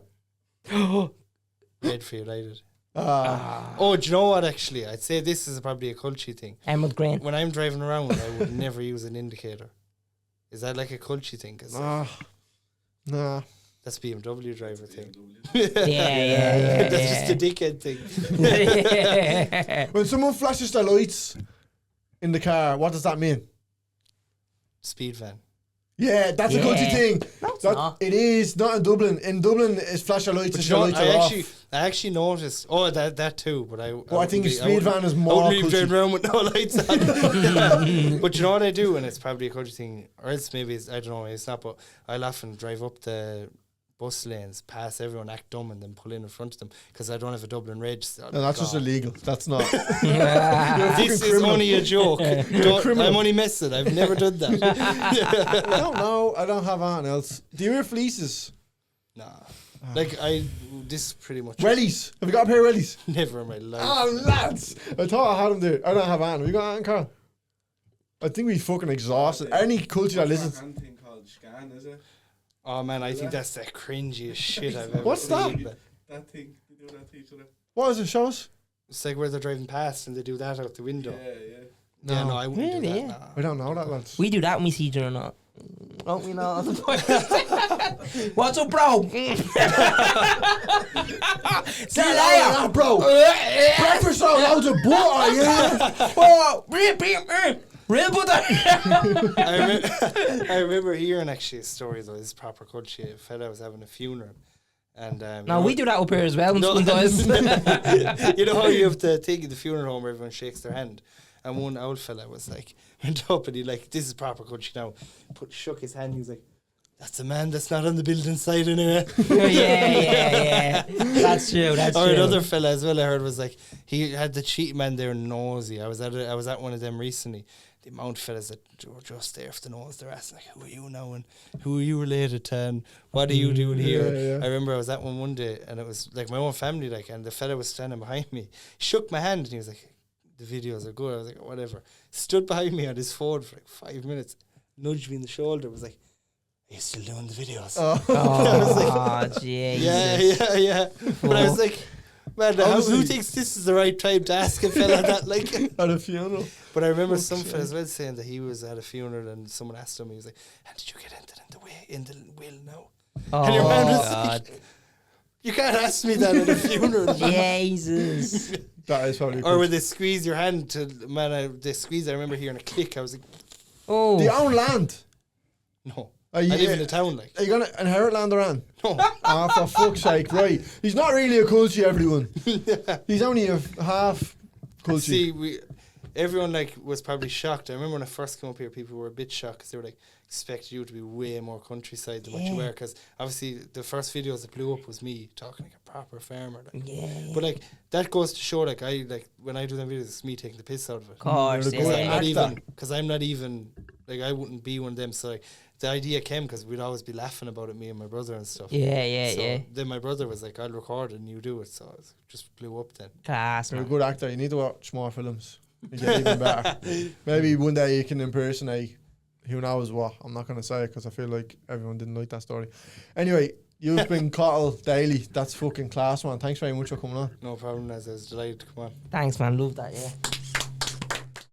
red for United. Ah. Oh, do you know what? Actually, I'd say this is probably a culture thing. Emerald green. When I'm driving around, I would never use an indicator. Is that like a culture thing? 'Cause Nah. that's BMW driver thing. Yeah. That's just a dickhead thing. When someone flashes their lights in the car, what does that mean? Speed van. Yeah, that's a Yeah. culty thing. No, it's That- not. It is not in Dublin. In Dublin, it's flash your lights But as you your know, lights are off. I actually noticed. Oh, that too. But I. But I think a wouldn't speed be- I van is wouldn't- more I wouldn't be driving culty. around with no lights on. But you know what I do, and it's probably a culture thing, or else maybe it's, I don't know. It's not. But I laugh and drive up the bus lanes, pass everyone, act dumb, and then pull in front of them because I don't have a Dublin reg. No, that's just illegal. That's not. This is criminal. only a joke. criminal. I'm only messing. I've never done that. I don't know. I don't have anything else. Do you wear fleeces? Nah. This is pretty much Wellies. Have you got a pair of wellies? never in my life. Oh, lads. I thought I had them there. I don't have anything. Have you got anything, Carl? I think we fucking exhausted any culture that listens. What's that thing called scan, is it? Oh man, I think that's the cringiest shit I've ever What's that? seen. That thing, they do that to each other. What is it? Show us. It's like where they're driving past and they do that out the window. Yeah. Yeah, no, I wouldn't do Really, that. yeah. Nah. I don't know that, lads. We do that when we see each other or not. Don't we know? What's up, bro? See you later, bro. Breakfast on loads of butter, yeah. Whoa, real butter. I remember hearing actually a story though. This proper country. A fella was having a funeral, and No, we do that up here as well. No, Sometimes. you know how you have to take the funeral home where everyone shakes their hand, and one old fella was like went up and he like, this is proper country now. Shook his hand. He was like, "That's a man that's not on the building site anyway." yeah. That's true. That's Or true. another fella as well I heard was like, he had the cheat man there nosy. I was at one of them recently. The amount of fellas that were just there for the nose, they're asking like, "Who are you now and who are you related to and what are you doing here?" Yeah. I remember I was at one day and it was like my own family, like, and the fella was standing behind me. He shook my hand and he was like, "The videos are good." I was like, "Whatever." Stood behind me on his phone for like 5 minutes, nudged me in the shoulder, was like, "Are you still doing the videos?" Oh. I was like, Oh, Jesus. yeah. But I was like, man, who Honestly. thinks this is the right time to ask a fella that? Like, At a funeral. but I remember Fuck's some fella sake. as well saying that he was at a funeral and someone asked him, he was like, "And did you get entered in the will now?" Oh, And your man was God. like, "You can't ask me that at a funeral." Jesus. That is probably Or cool. when they squeeze your hand to, man, they squeeze, I remember hearing a click. I was like, Oh. Uh, The own land. no. Are I you, live in a town, like. Are you going to inherit land around? No. Ah, for fuck's sake, right. He's not really a culture, everyone. He's only a half culture. See, everyone like was probably shocked. I remember when I first came up here, people were a bit shocked because they were like, expected you to be way more countryside than what you were. Because obviously the first videos that blew up was me talking like a proper farmer. Like. Yeah. But like that goes to show, like when I do them videos, it's me taking the piss out of it. Of course, You're the yeah. good Because I'm not even like, I wouldn't be one of them. So like the idea came because we'd always be laughing about it, me and my brother and stuff. Yeah. Then my brother was like, "I'll record it and you do it." So it just blew up then. Class, You're a man. good actor. You need to watch more films. You get even better. Maybe one day you can impersonate who knows what. I'm not going to say it because I feel like everyone didn't like that story. Anyway, you've been Cathal Daly. That's fucking class, man. Thanks very much for coming on. No problem, as I was delighted to come on. Thanks, man. Love that, yeah.